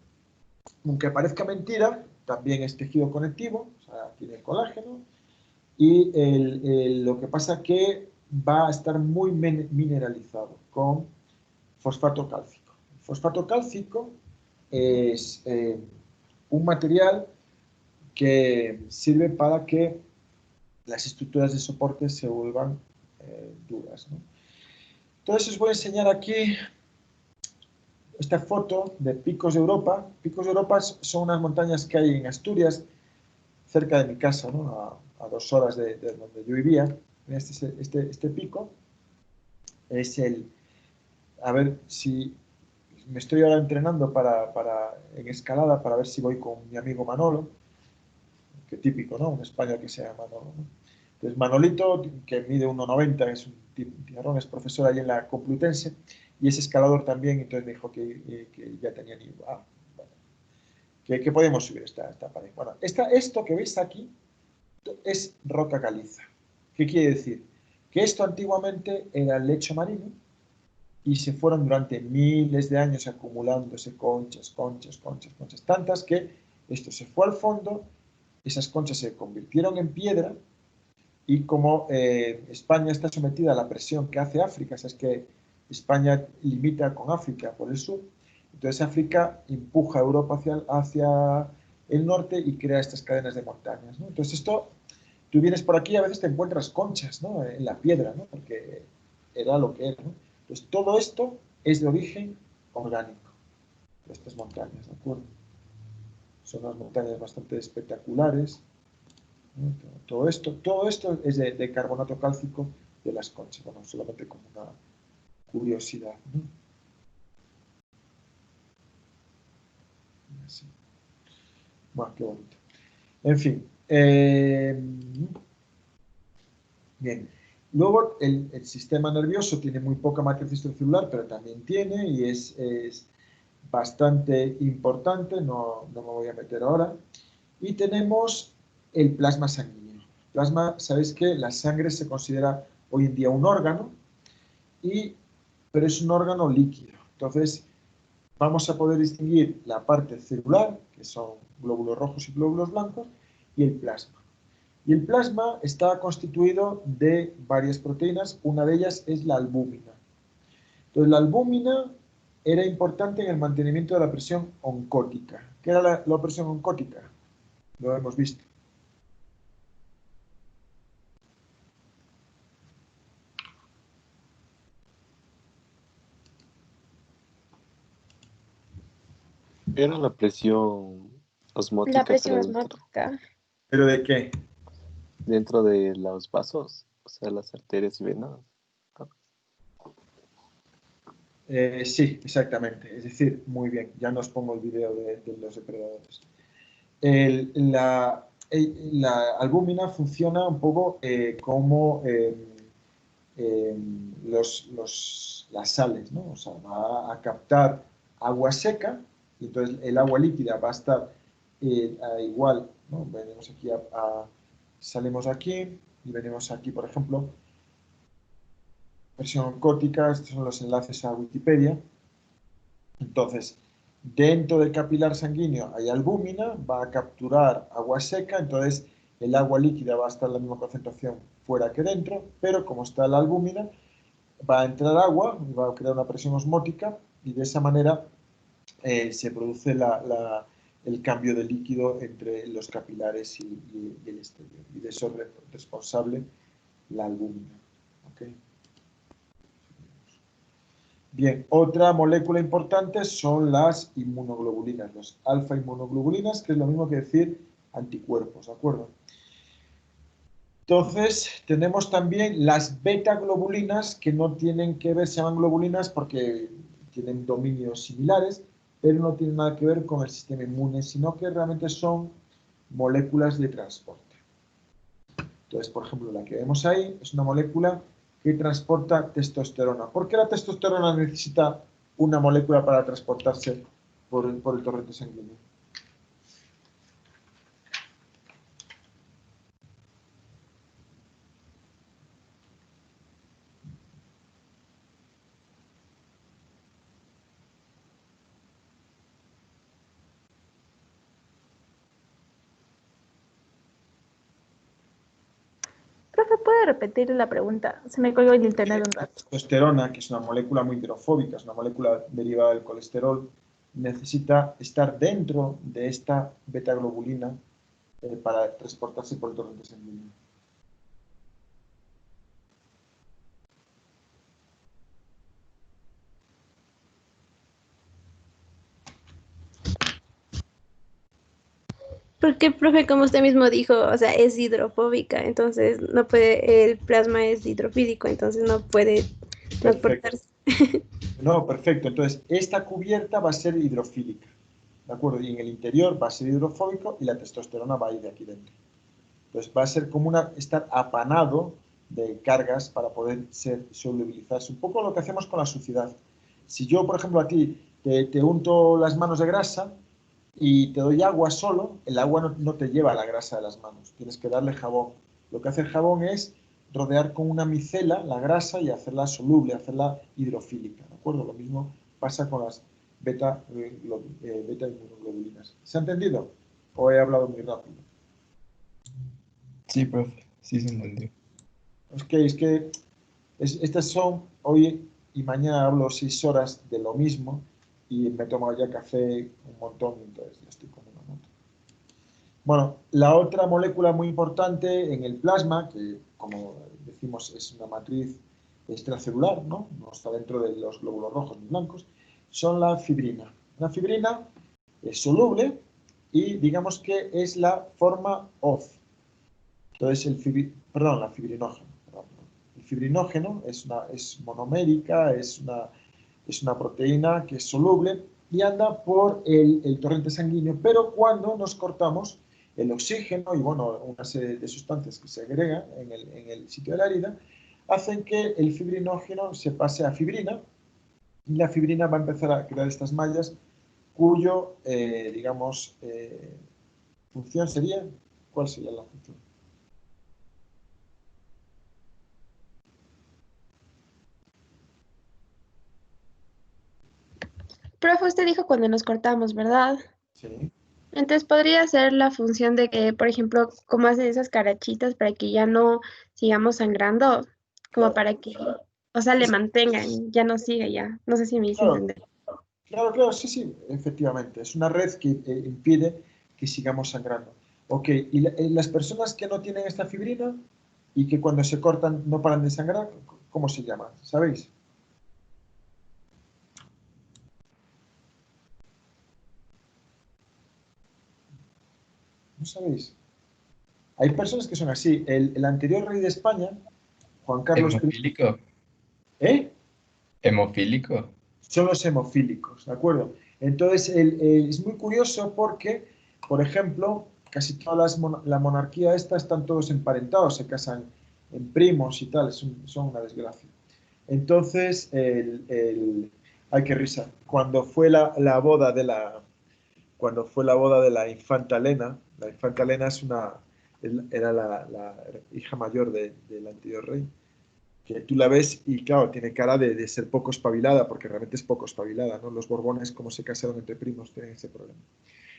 aunque parezca mentira, también es tejido conectivo, o sea, tiene colágeno, y lo que pasa es que va a estar muy mineralizado con fosfato cálcico. El fosfato cálcico es un material que sirve para que las estructuras de soporte se vuelvan duras, ¿no? Entonces os voy a enseñar aquí esta foto de Picos de Europa. Picos de Europa son unas montañas que hay en Asturias, cerca de mi casa, ¿no? a 2 horas de donde yo vivía. Este pico es a ver si me estoy ahora entrenando en escalada para ver si voy con mi amigo Manolo, que típico, ¿no? Un español que se llama Manolo, ¿no? Entonces Manolito, que mide 1,90, es un tiarrón, es profesor ahí en la Complutense y es escalador también, entonces me dijo que ya tenía nivel. Bueno, que podemos subir esta pared. Bueno, esto que veis aquí es roca caliza. ¿Qué quiere decir? Que esto antiguamente era el lecho marino y se fueron durante miles de años acumulándose conchas, tantas que esto se fue al fondo, esas conchas se convirtieron en piedra y como España está sometida a la presión que hace África, es que España limita con África por el sur, entonces África empuja a Europa hacia el norte y crea estas cadenas de montañas, ¿no? Entonces tú vienes por aquí y a veces te encuentras conchas, ¿no? En la piedra, ¿no? Porque era lo que era, ¿no? Entonces todo esto es de origen orgánico, de estas montañas, ¿de acuerdo? Son unas montañas bastante espectaculares, ¿no? Todo esto es de carbonato cálcico de las conchas, bueno, solamente como una curiosidad, ¿no? Así. Bueno, qué bonito. En fin. Bien. Luego, el sistema nervioso tiene muy poca matriz extracelular, pero también tiene y es bastante importante, no me voy a meter ahora. Y tenemos el plasma sanguíneo. Plasma, sabéis que la sangre se considera hoy en día un órgano, pero es un órgano líquido. Entonces, vamos a poder distinguir la parte celular, que son glóbulos rojos y glóbulos blancos, y el plasma. Y el plasma está constituido de varias proteínas, una de ellas es la albúmina. Entonces, la albúmina era importante en el mantenimiento de la presión oncótica. ¿Qué era la presión oncótica? Lo hemos visto. Era la presión La osmótica, presión pero osmótica. ¿Pero de qué? dentro de los vasos, o sea, las arterias y venas. Sí, exactamente. Es decir, muy bien. Ya nos pongo el video de los depredadores. La albúmina funciona un poco como las sales, ¿no? O sea, va a captar agua seca y entonces el agua líquida va a estar igual, ¿no? Venimos aquí salimos aquí y venimos aquí, por ejemplo, Presión oncótica, estos son los enlaces a Wikipedia. Entonces, dentro del capilar sanguíneo hay albúmina, va a capturar agua seca, entonces el agua líquida va a estar en la misma concentración fuera que dentro, pero como está la albúmina, va a entrar agua y va a crear una presión osmótica y de esa manera se produce el cambio de líquido entre los capilares y el exterior. Y de eso es responsable la albúmina. ¿Okay? Bien, otra molécula importante son las inmunoglobulinas, los alfa inmunoglobulinas, que es lo mismo que decir anticuerpos, ¿de acuerdo? Entonces, tenemos también las beta-globulinas, que no tienen que ver, se llaman globulinas porque tienen dominios similares, pero no tienen nada que ver con el sistema inmune, sino que realmente son moléculas de transporte. Entonces, por ejemplo, la que vemos ahí es una molécula que transporta testosterona. ¿Por qué la testosterona necesita una molécula para transportarse por el torrente sanguíneo? Profe, ¿puede repetir la pregunta? Se me colgó el internet un La rato. testosterona, que es una molécula muy hidrofóbica, es una molécula derivada del colesterol, necesita estar dentro de esta beta-globulina para transportarse por el torrente sanguíneo. Porque, profe, como usted mismo dijo, o sea, es hidrofóbica, entonces no puede, el plasma es hidrofílico, entonces no puede Perfecto. transportarse. No, perfecto. Entonces, esta cubierta va a ser hidrofílica, ¿de acuerdo? Y en el interior va a ser hidrofóbico y la testosterona va a ir de aquí dentro. Entonces, va a ser como estar apanado de cargas para poder solubilizarse. Un poco lo que hacemos con la suciedad. Si yo, por ejemplo, a ti te unto las manos de grasa y te doy agua solo, el agua no te lleva la grasa de las manos. Tienes que darle jabón. Lo que hace el jabón es rodear con una micela la grasa y hacerla soluble, hacerla hidrofílica, ¿de acuerdo? Lo mismo pasa con las beta inmunoglobulinas. ¿Se ha entendido? ¿O he hablado muy rápido? Sí, profe, sí se entendió. Estas son, hoy y mañana hablo 6 horas de lo mismo y me he tomado ya café un montón, entonces ya estoy con una nota. Bueno, la otra molécula muy importante en el plasma, que como decimos es una matriz extracelular, ¿no? No está dentro de los glóbulos rojos ni blancos, son la fibrina. La fibrina es soluble y digamos que es la forma OZ. Entonces, la fibrinógeno. El fibrinógeno es monomérica, es una proteína que es soluble y anda por el torrente sanguíneo, pero cuando nos cortamos el oxígeno y bueno, una serie de sustancias que se agregan en el sitio de la herida, hacen que el fibrinógeno se pase a fibrina y la fibrina va a empezar a crear estas mallas cuyo, función sería, ¿cuál sería la función? Profe, usted dijo cuando nos cortamos, ¿verdad? Sí. Entonces podría ser la función de que, por ejemplo, como hacen esas carachitas para que ya no sigamos sangrando, como Claro. para que, o sea, le mantengan, ya no siga ya. No sé si me hice Claro, entender. claro, sí, efectivamente. Es una red que impide que sigamos sangrando. Ok, y las personas que no tienen esta fibrina y que cuando se cortan no paran de sangrar, ¿cómo se llama? ¿Sabéis? ¿No sabéis? Hay personas que son así. El anterior rey de España, Juan Carlos I, ¿Hemofílico? ¿eh? ¿Hemofílico? Son los hemofílicos, ¿de acuerdo? Entonces, es muy curioso porque, por ejemplo, casi toda la monarquía esta están todos emparentados, se casan en primos y tal, son una desgracia. Entonces, ay, qué risa, cuando fue la boda de la infanta Elena, la infanta Elena era la hija mayor del anterior rey, que tú la ves y claro, tiene cara de ser poco espabilada, porque realmente es poco espabilada, ¿no? Los Borbones, como se casaron entre primos, tienen ese problema.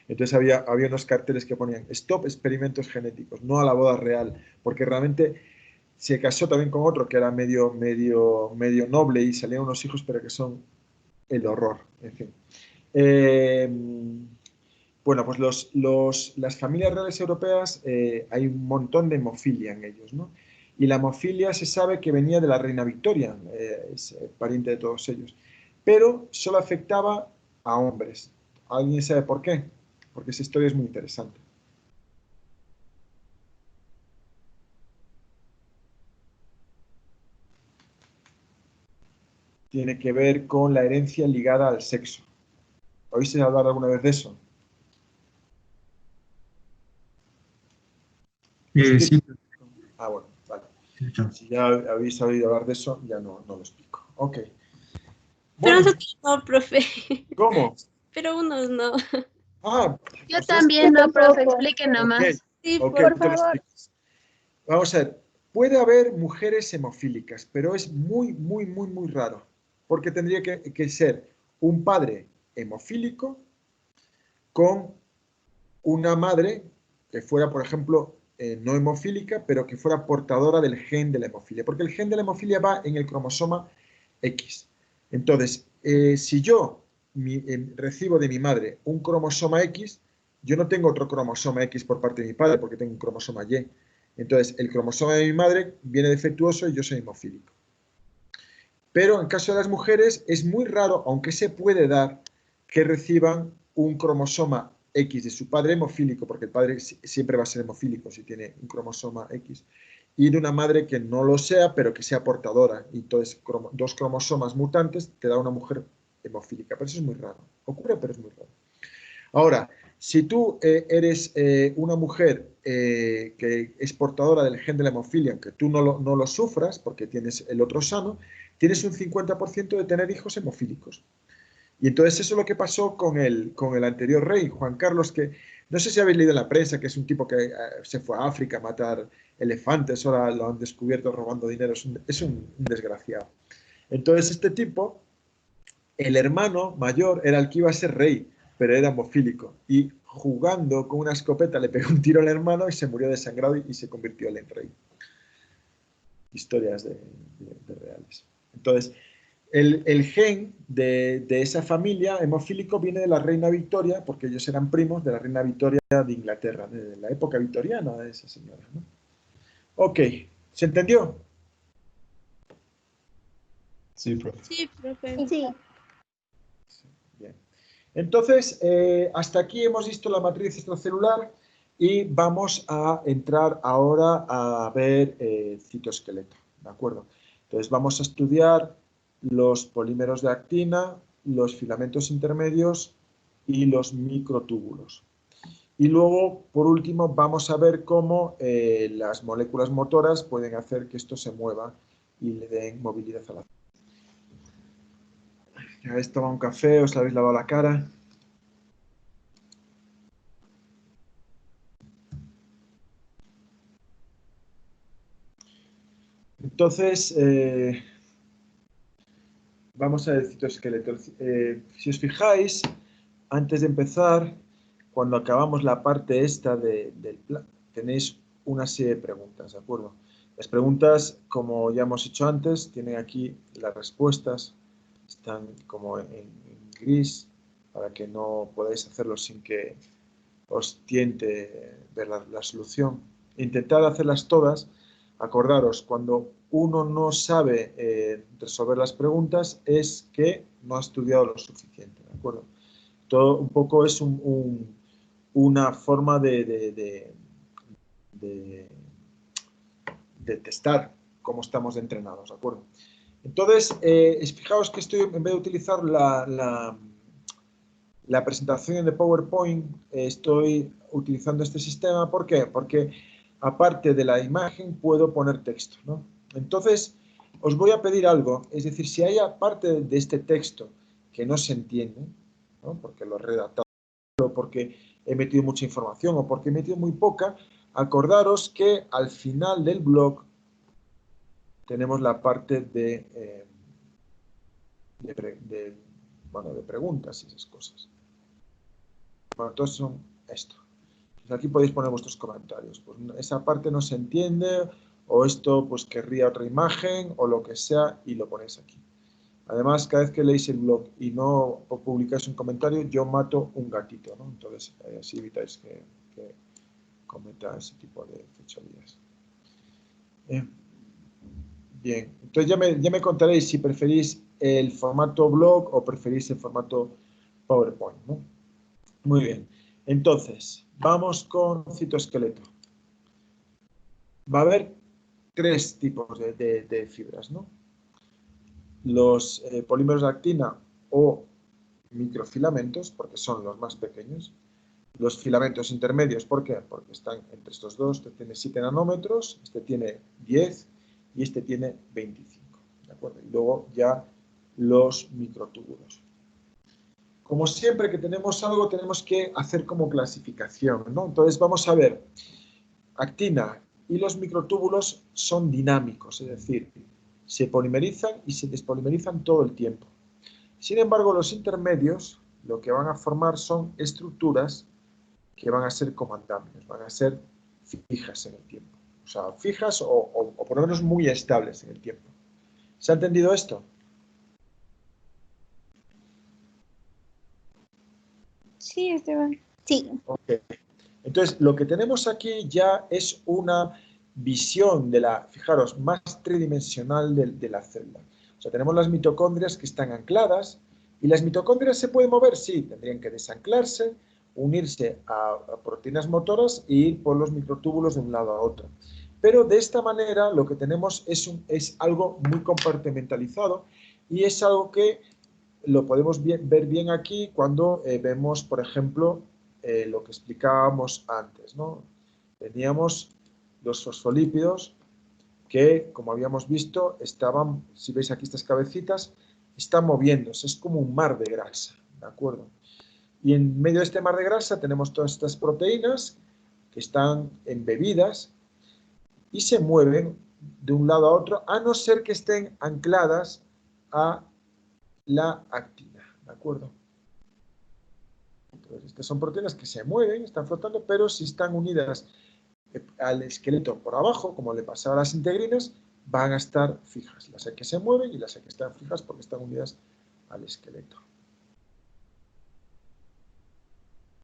Entonces había unos carteles que ponían stop experimentos genéticos, no a la boda real, porque realmente se casó también con otro que era medio noble y salían unos hijos, pero que son el horror, en fin. Bueno, pues las familias reales europeas, hay un montón de hemofilia en ellos, ¿no? Y la hemofilia se sabe que venía de la reina Victoria, es pariente de todos ellos, pero solo afectaba a hombres. ¿Alguien sabe por qué? Porque esa historia es muy interesante. Tiene que ver con la herencia ligada al sexo. ¿Oíste hablar alguna vez de eso? Sí, Ah, bueno, vale. mucho. Si ya habéis oído hablar de eso, ya no lo explico. Ok. Pero Bueno, nosotros no, profe. ¿cómo? Pero unos no. Ah, Yo pues también, no, profe, explique nomás. Sí, ok, Por tú te lo favor. explicas. Vamos a ver, puede haber mujeres hemofílicas, pero es muy raro, porque tendría que ser un padre hemofílico con una madre que fuera, por ejemplo, no hemofílica, pero que fuera portadora del gen de la hemofilia, porque el gen de la hemofilia va en el cromosoma X. Entonces, si yo recibo de mi madre un cromosoma X, yo no tengo otro cromosoma X por parte de mi padre, porque tengo un cromosoma Y. Entonces, el cromosoma de mi madre viene defectuoso y yo soy hemofílico. Pero en caso de las mujeres es muy raro, aunque se puede dar, que reciban un cromosoma X de su padre hemofílico, porque el padre siempre va a ser hemofílico si tiene un cromosoma X, y de una madre que no lo sea, pero que sea portadora. Y entonces, dos cromosomas mutantes te da una mujer hemofílica. Pero eso es muy raro. Ocurre, pero es muy raro. Ahora, si tú eres una mujer que es portadora del gen de la hemofilia, aunque tú no lo sufras, porque tienes el otro sano, tienes un 50% de tener hijos hemofílicos. Y entonces eso es lo que pasó con el anterior rey, Juan Carlos, que no sé si habéis leído en la prensa, que es un tipo que se fue a África a matar elefantes, ahora lo han descubierto robando dinero, es un desgraciado. Entonces este tipo, el hermano mayor era el que iba a ser rey, pero era hemofílico. Y jugando con una escopeta le pegó un tiro al hermano y se murió desangrado y se convirtió él en rey. Historias de reales. Entonces, el gen de esa familia hemofílico viene de la reina Victoria, porque ellos eran primos de la reina Victoria de Inglaterra, de la época victoriana de esa señora, ¿no? Ok, ¿se entendió? Sí, profe. sí, profe. Sí. Bien. Entonces, hasta aquí hemos visto la matriz extracelular y vamos a entrar ahora a ver citoesqueleto, ¿de acuerdo? Entonces vamos a estudiar los polímeros de actina, los filamentos intermedios y los microtúbulos. Y luego, por último, vamos a ver cómo las moléculas motoras pueden hacer que esto se mueva y le den movilidad a la célula. Ya habéis tomado un café, os habéis lavado la cara. Entonces, vamos a ver el citoesqueleto. Si os fijáis, antes de empezar, cuando acabamos la parte esta del plan, tenéis una serie de preguntas, ¿de acuerdo? Las preguntas, como ya hemos hecho antes, tienen aquí las respuestas, están como en gris, para que no podáis hacerlo sin que os tiente ver la solución. Intentad hacerlas todas. Acordaros, cuando uno no sabe resolver las preguntas es que no ha estudiado lo suficiente, ¿de acuerdo? Todo un poco es una forma de testar cómo estamos entrenados, ¿de acuerdo? Entonces, fijaos que estoy, en vez de utilizar la presentación de PowerPoint, estoy utilizando este sistema. ¿Por qué? Porque aparte de la imagen puedo poner texto, ¿no? Entonces, os voy a pedir algo, es decir, si hay parte de este texto que no se entiende, ¿no? Porque lo he redactado, o porque he metido mucha información o porque he metido muy poca, acordaros que al final del blog tenemos la parte de preguntas y esas cosas. Bueno, entonces son esto. Pues aquí podéis poner vuestros comentarios. Pues esa parte no se entiende, o esto pues querría otra imagen, o lo que sea, y lo ponéis aquí. Además, cada vez que leéis el blog y no publicáis un comentario, yo mato un gatito, ¿no? Entonces, así evitáis que cometa ese tipo de fechorías. Bien, entonces ya me contaréis si preferís el formato blog o preferís el formato PowerPoint, ¿no? Muy bien, entonces, vamos con citoesqueleto. Va a haber 3 tipos de fibras, ¿no? Los polímeros de actina o microfilamentos, porque son los más pequeños. Los filamentos intermedios, ¿por qué? Porque están entre estos dos. Este tiene 7 nanómetros, este tiene 10 y este tiene 25. ¿De acuerdo? Y luego ya los microtúbulos. Como siempre que tenemos algo, tenemos que hacer como clasificación, ¿no? Entonces vamos a ver, actina y los microtúbulos son dinámicos, es decir, se polimerizan y se despolimerizan todo el tiempo. Sin embargo, los intermedios lo que van a formar son estructuras que van a ser como andamios, van a ser fijas en el tiempo. O sea, fijas o por lo menos muy estables en el tiempo. ¿Se ha entendido esto? Sí, Esteban. Sí. Okay. Entonces, lo que tenemos aquí ya es una visión de la, fijaros, más tridimensional de la célula. O sea, tenemos las mitocondrias que están ancladas y las mitocondrias se pueden mover, sí, tendrían que desanclarse, unirse a proteínas motoras e ir por los microtúbulos de un lado a otro. Pero de esta manera lo que tenemos es algo muy compartimentalizado y es algo que lo podemos ver bien aquí cuando vemos, por ejemplo, lo que explicábamos antes, ¿no? Teníamos los fosfolípidos que, como habíamos visto, estaban, si veis aquí estas cabecitas, están moviéndose, es como un mar de grasa, ¿de acuerdo? Y en medio de este mar de grasa tenemos todas estas proteínas que están embebidas y se mueven de un lado a otro, a no ser que estén ancladas a la actina, ¿de acuerdo? Entonces, estas son proteínas que se mueven, están flotando, pero si están unidas al esqueleto por abajo, como le pasaba a las integrinas, van a estar fijas. Las hay que se mueven y las hay que están fijas porque están unidas al esqueleto.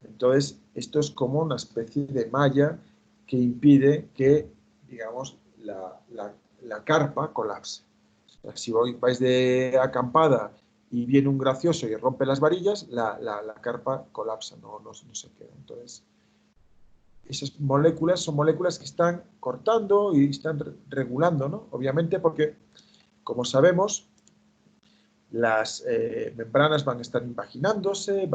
Entonces, esto es como una especie de malla que impide que, digamos, la carpa colapse. O sea, si vais de acampada y viene un gracioso y rompe las varillas, la carpa colapsa, no se queda. Entonces, esas moléculas son moléculas que están cortando y están regulando, ¿no? Obviamente porque, como sabemos, las membranas van a estar impaginándose,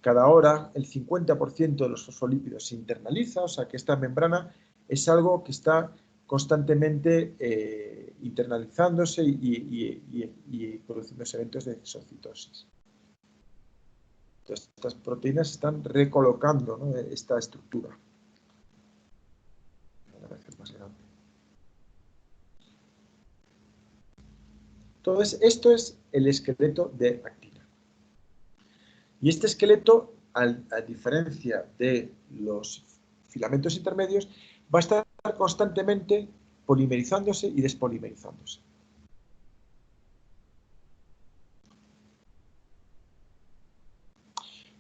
cada hora el 50% de los fosfolípidos se internaliza, o sea que esta membrana es algo que está constantemente internalizándose y produciendo eventos de exocitosis. Entonces, estas proteínas están recolocando, ¿no?, esta estructura. Más grande. Entonces, esto es el esqueleto de actina. Y este esqueleto, a diferencia de los filamentos intermedios, va a estar constantemente polimerizándose y despolimerizándose.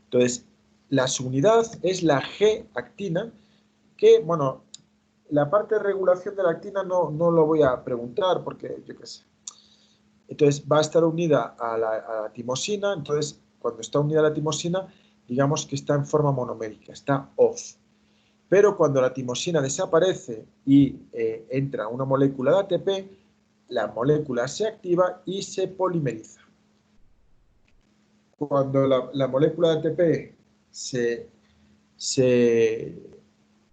Entonces, la subunidad es la G-actina, que, bueno, la parte de regulación de la actina no lo voy a preguntar porque, yo qué sé. Entonces, va a estar unida a la timosina, entonces, cuando está unida a la timosina, digamos que está en forma monomérica, está off. Pero cuando la timosina desaparece y entra una molécula de ATP, la molécula se activa y se polimeriza. Cuando la molécula de ATP se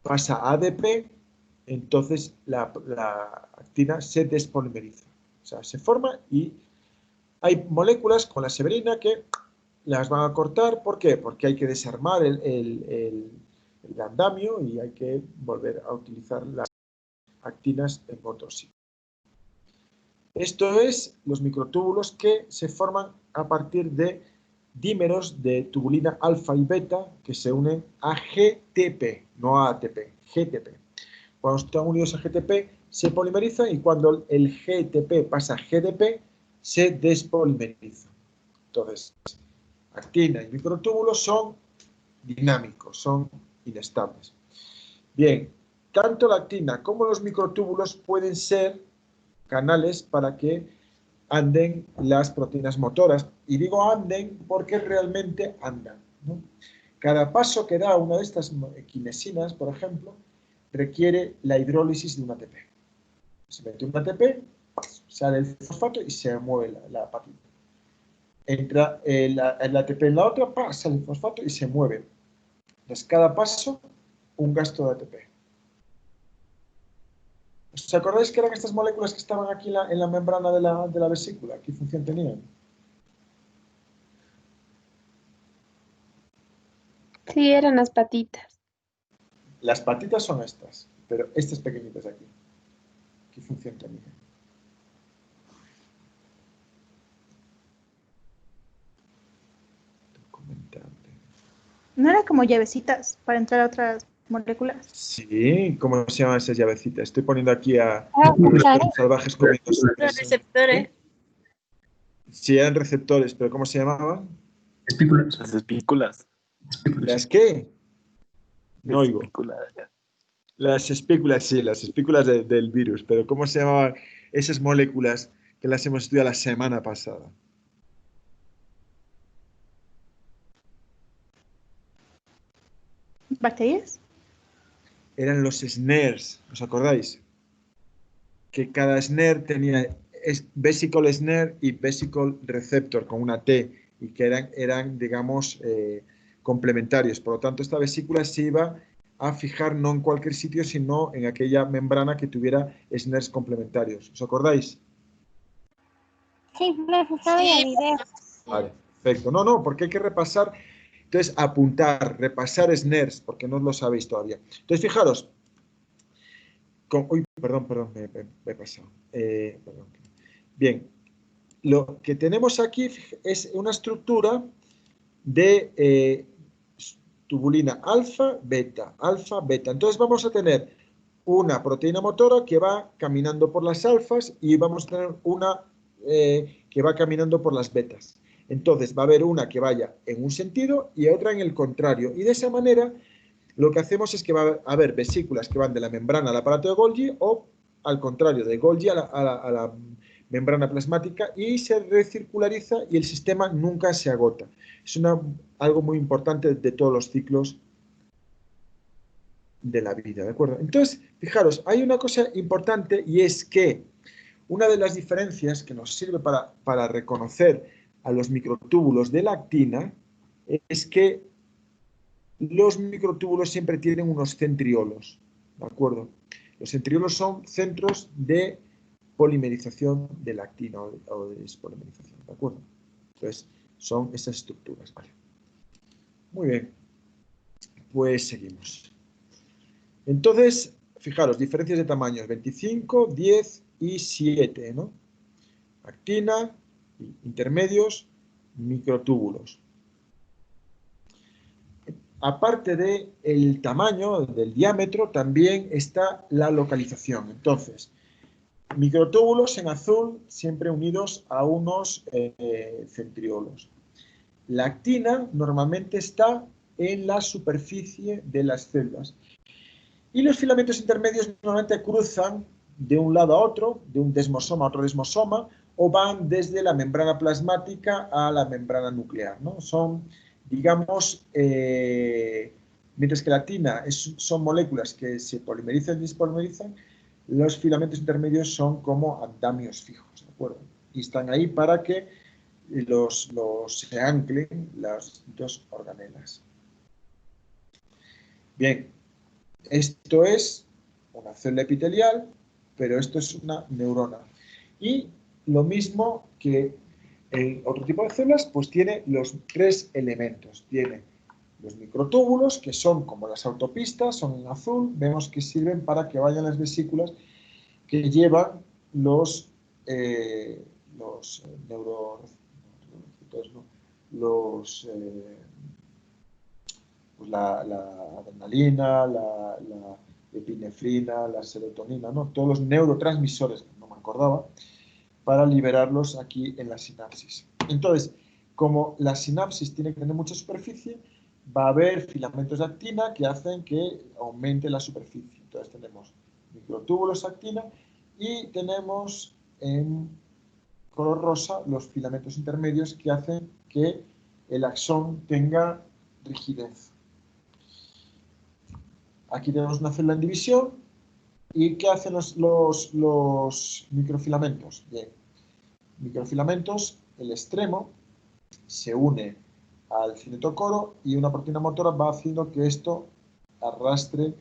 pasa a ADP, entonces la actina se despolimeriza. O sea, se forma y hay moléculas con la severina que las van a cortar. ¿Por qué? Porque hay que desarmar el andamio y hay que volver a utilizar las actinas en otro sitio. Esto es los microtúbulos que se forman a partir de dímeros de tubulina alfa y beta que se unen a GTP, no a ATP, GTP. Cuando están unidos a GTP se polimerizan y cuando el GTP pasa a GDP se despolimeriza. Entonces, actina y microtúbulos son dinámicos, son inestables. Bien, tanto la actina como los microtúbulos pueden ser canales para que anden las proteínas motoras. Y digo anden porque realmente andan, ¿no? Cada paso que da una de estas quinesinas, por ejemplo, requiere la hidrólisis de un ATP. Se mete un ATP, sale el fosfato y se mueve la patita. Entra el ATP en la otra, sale el fosfato y se mueve. Entonces, cada paso, un gasto de ATP. ¿Os acordáis que eran estas moléculas que estaban aquí en la membrana de la vesícula? ¿Qué función tenían? Sí, eran las patitas. Las patitas son estas, pero estas pequeñitas de aquí. ¿Qué función tenían? ¿No eran como llavecitas para entrar a otras moléculas? Sí, ¿cómo se llaman esas llavecitas? Estoy poniendo aquí a claro. los salvajes comiendo. Los receptores. Sí, eran receptores, pero ¿cómo se llamaban? Espículas. Las espículas. ¿Las qué? No oigo. Espículas. Las espículas, sí, las espículas del virus, pero ¿cómo se llamaban esas moléculas que las hemos estudiado la semana pasada? ¿Bacterias? Eran los snares, ¿os acordáis? Que cada snare tenía vesicle snare y vesicle receptor con una T y que eran digamos, complementarios. Por lo tanto, esta vesícula se iba a fijar no en cualquier sitio, sino en aquella membrana que tuviera snares complementarios. ¿Os acordáis? Sí, profesor, el video. Vale, perfecto. No, porque hay que repasar. Entonces, apuntar, repasar snares, porque no lo sabéis todavía. Entonces, fijaros. Uy, perdón, me he pasado. Perdón. Bien, lo que tenemos aquí es una estructura de tubulina alfa, beta, alfa, beta. Entonces vamos a tener una proteína motora que va caminando por las alfas y vamos a tener una que va caminando por las betas. Entonces va a haber una que vaya en un sentido y otra en el contrario. Y de esa manera lo que hacemos es que va a haber vesículas que van de la membrana al aparato de Golgi o al contrario, de Golgi a la membrana plasmática y se recirculariza y el sistema nunca se agota. Es algo muy importante de todos los ciclos de la vida, ¿de acuerdo? Entonces, fijaros, hay una cosa importante y es que una de las diferencias que nos sirve para reconocer a los microtúbulos de la actina es que los microtúbulos siempre tienen unos centriolos, ¿de acuerdo? Los centriolos son centros de polimerización de la actina o de despolimerización, ¿de acuerdo? Entonces, son esas estructuras, ¿vale? Muy bien, pues seguimos. Entonces, fijaros, diferencias de tamaños, 25, 10 y 7, ¿no? Actina, intermedios, microtúbulos. Aparte del tamaño, del diámetro, también está la localización. Entonces, microtúbulos en azul, siempre unidos a unos centriolos. La actina normalmente está en la superficie de las células. Y los filamentos intermedios normalmente cruzan de un lado a otro, de un desmosoma a otro desmosoma, o van desde la membrana plasmática a la membrana nuclear, ¿no? Son, digamos, mientras que la actina son moléculas que se polimerizan y despolimerizan, los filamentos intermedios son como andamios fijos, ¿de acuerdo? Y están ahí para que se anclen las dos organelas. Bien, esto es una célula epitelial, pero esto es una neurona. Y lo mismo que el otro tipo de células, pues tiene los tres elementos. Tiene los microtúbulos, que son como las autopistas, son en azul, vemos que sirven para que vayan las vesículas que llevan los los neuroreceptores, ¿no? Pues la adrenalina, la epinefrina, la serotonina, ¿no? Todos los neurotransmisores, no me acordaba, para liberarlos aquí en la sinapsis. Entonces, como la sinapsis tiene que tener mucha superficie, va a haber filamentos de actina que hacen que aumente la superficie. Entonces tenemos microtúbulos de actina y tenemos en color rosa los filamentos intermedios que hacen que el axón tenga rigidez. Aquí tenemos una célula en división. ¿Y qué hacen los microfilamentos? Bien, microfilamentos, el extremo se une al cinetocoro y una proteína motora va haciendo que esto arrastre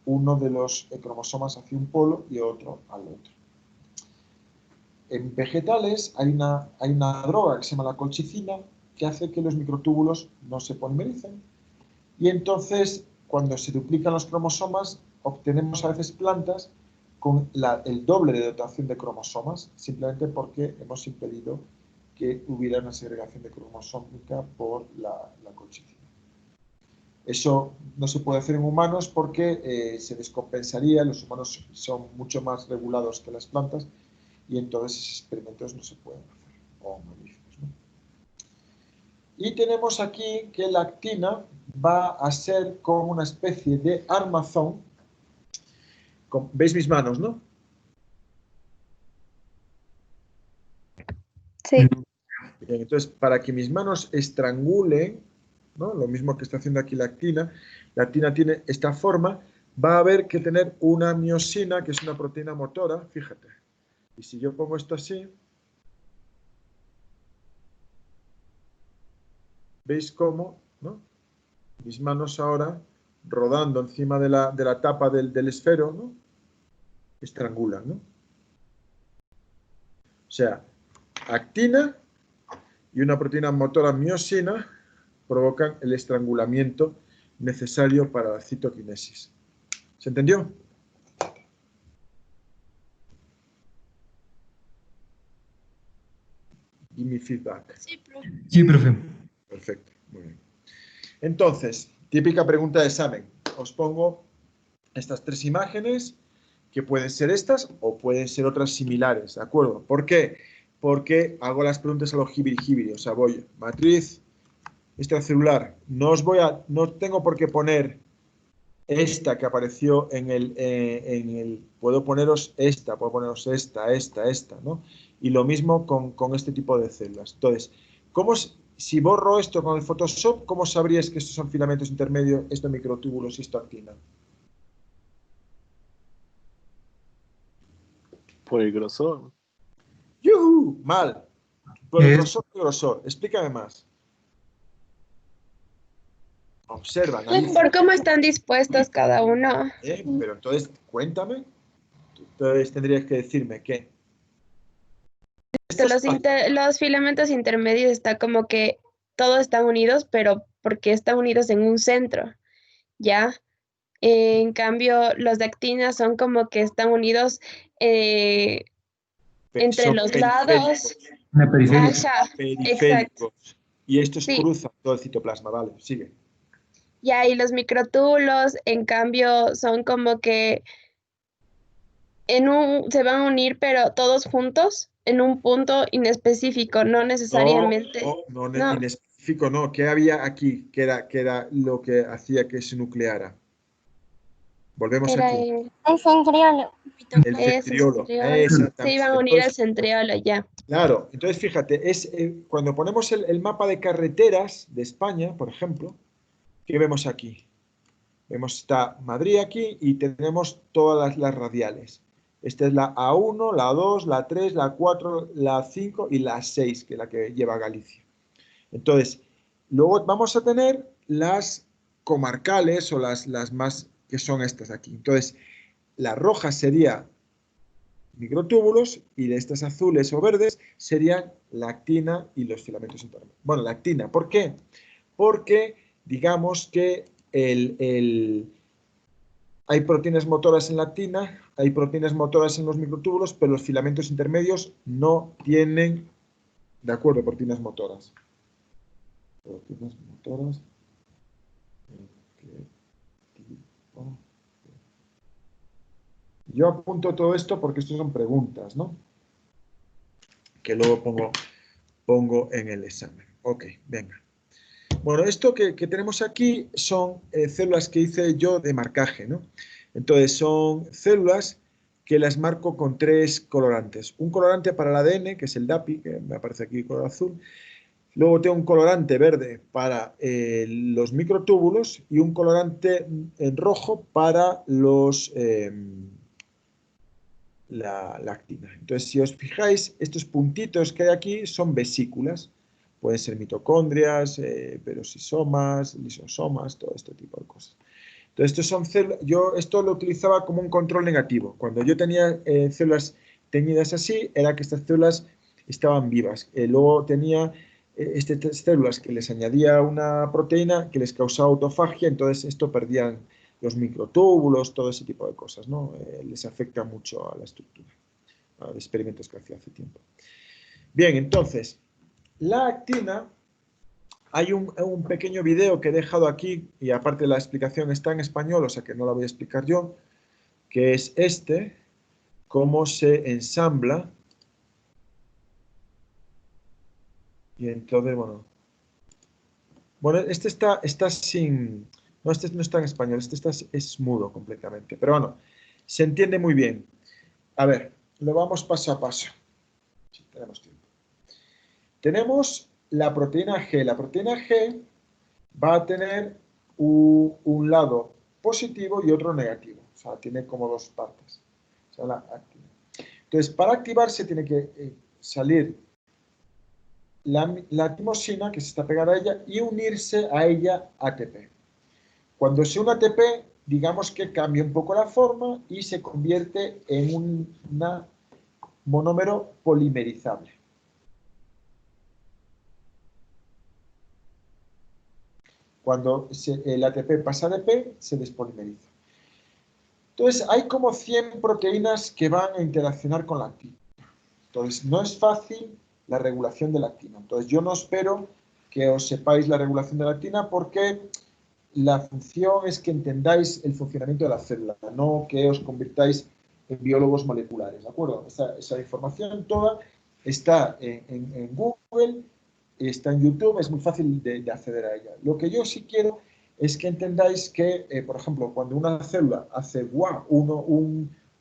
uno de los cromosomas hacia un polo y otro al otro. En vegetales hay una droga que se llama la colchicina que hace que los microtúbulos no se polimericen y entonces cuando se duplican los cromosomas obtenemos a veces plantas con el doble de dotación de cromosomas simplemente porque hemos impedido que hubiera una segregación de cromosómica por la colchicina. Eso no se puede hacer en humanos porque se descompensaría, los humanos son mucho más regulados que las plantas y entonces esos experimentos no se pueden hacer, o mamíferos, ¿no? Y tenemos aquí que la actina va a ser como una especie de armazón. ¿Veis mis manos, no? Sí. Bien, entonces, para que mis manos estrangulen, ¿no? Lo mismo que está haciendo aquí la actina tiene esta forma, va a haber que tener una miosina, que es una proteína motora, fíjate. Y si yo pongo esto así, ¿veis cómo, no? Mis manos ahora, rodando encima de la tapa del esfero, ¿no? Estrangulan, ¿no? O sea, actina y una proteína motora miosina provocan el estrangulamiento necesario para la citoquinesis. ¿Se entendió? Give me feedback. Sí, profe. Sí, profe. Perfecto, muy bien. Entonces, típica pregunta de examen. Os pongo estas tres imágenes, que pueden ser estas o pueden ser otras similares, ¿de acuerdo? ¿Por qué? Porque hago las preguntas a lo jibiri-jibiri, o sea, voy, matriz extracelular, no tengo por qué poner esta que apareció puedo poneros esta, ¿no? Y lo mismo con este tipo de células. Entonces, si borro esto con el Photoshop, ¿cómo sabrías que estos son filamentos intermedios, estos microtúbulos y esto actina? Por el grosor. ¡Yuhu! Mal. Por el grosor y grosor. Explícame más. Observa, analiza. Por cómo están dispuestos cada uno. Pero entonces, cuéntame. Entonces tendrías que decirme qué. Los filamentos intermedios está como que todos están unidos, pero porque están unidos en un centro, ¿ya? En cambio, los de actina son como que están unidos entre Son los periféricos. lados. Una periferia. Ajá, exacto. Periféricos. Y estos Sí. cruzan todo el citoplasma. Vale, sigue. Ya, y los microtúbulos, en cambio, son como que se van a unir, pero todos juntos en un punto inespecífico, no necesariamente. No, No. inespecífico no. ¿Qué había aquí que era lo que hacía que se nucleara? Volvemos Era aquí. El centriolo. El Eso, centriolo. centriolo. Se iban a unir al Entonces, centriolo ya. claro, entonces fíjate, cuando ponemos el mapa de carreteras de España, por ejemplo, ¿qué vemos aquí? Está Madrid aquí y tenemos todas las radiales. Esta es la A1, la 2, la 3, la 4, la 5 y la 6, que es la que lleva Galicia. Entonces, luego vamos a tener las comarcales o las más que son estas aquí. Entonces, la roja sería microtúbulos y de estas azules o verdes serían la actina y los filamentos intermedios. Bueno, la actina, ¿por qué? Porque digamos que hay proteínas motoras en la actina, hay proteínas motoras en los microtúbulos, pero los filamentos intermedios no tienen, de acuerdo, proteínas motoras. Proteínas motoras. Yo apunto todo esto porque esto son preguntas, ¿no? Que luego pongo en el examen. Ok, venga. Bueno, esto que tenemos aquí son células que hice yo de marcaje, ¿no? Entonces, son células que las marco con 3 colorantes. Un colorante para el ADN, que es el DAPI, que me aparece aquí color azul. Luego tengo un colorante verde para los microtúbulos y un colorante en rojo para la actina. Entonces, si os fijáis, estos puntitos que hay aquí son vesículas. Pueden ser mitocondrias, peroxisomas, lisosomas, todo este tipo de cosas. Entonces, estos son células. Yo esto lo utilizaba como un control negativo. Cuando yo tenía células teñidas así, era que estas células estaban vivas. Luego tenía estas células que les añadía una proteína que les causaba autofagia, entonces esto perdían los microtúbulos, todo ese tipo de cosas, ¿no? Les afecta mucho a la estructura. A los experimentos que hacía hace tiempo. Bien, entonces, la actina, hay un pequeño video que he dejado aquí, y aparte la explicación está en español, o sea que no la voy a explicar yo, que es cómo se ensambla. Y entonces, bueno, este está sin... No, este no está en español, es mudo completamente. Pero bueno, se entiende muy bien. A ver, lo vamos paso a paso. Si tenemos tiempo. Tenemos la proteína G. La proteína G va a tener un lado positivo y otro negativo. O sea, tiene como 2 partes. O sea, la actina. Entonces, para activarse tiene que salir la timosina, que se está pegada a ella, y unirse a ella ATP. Cuando se une ATP, digamos que cambia un poco la forma y se convierte en un monómero polimerizable. Cuando el ATP pasa a ADP, se despolimeriza. Entonces, hay como 100 proteínas que van a interaccionar con la actina. Entonces, no es fácil la regulación de la actina. Entonces, yo no espero que os sepáis la regulación de la actina porque la función es que entendáis el funcionamiento de la célula, no que os convirtáis en biólogos moleculares, ¿de acuerdo? Esa información toda está en Google, está en YouTube, es muy fácil de acceder a ella. Lo que yo sí quiero es que entendáis que, por ejemplo, cuando una célula hace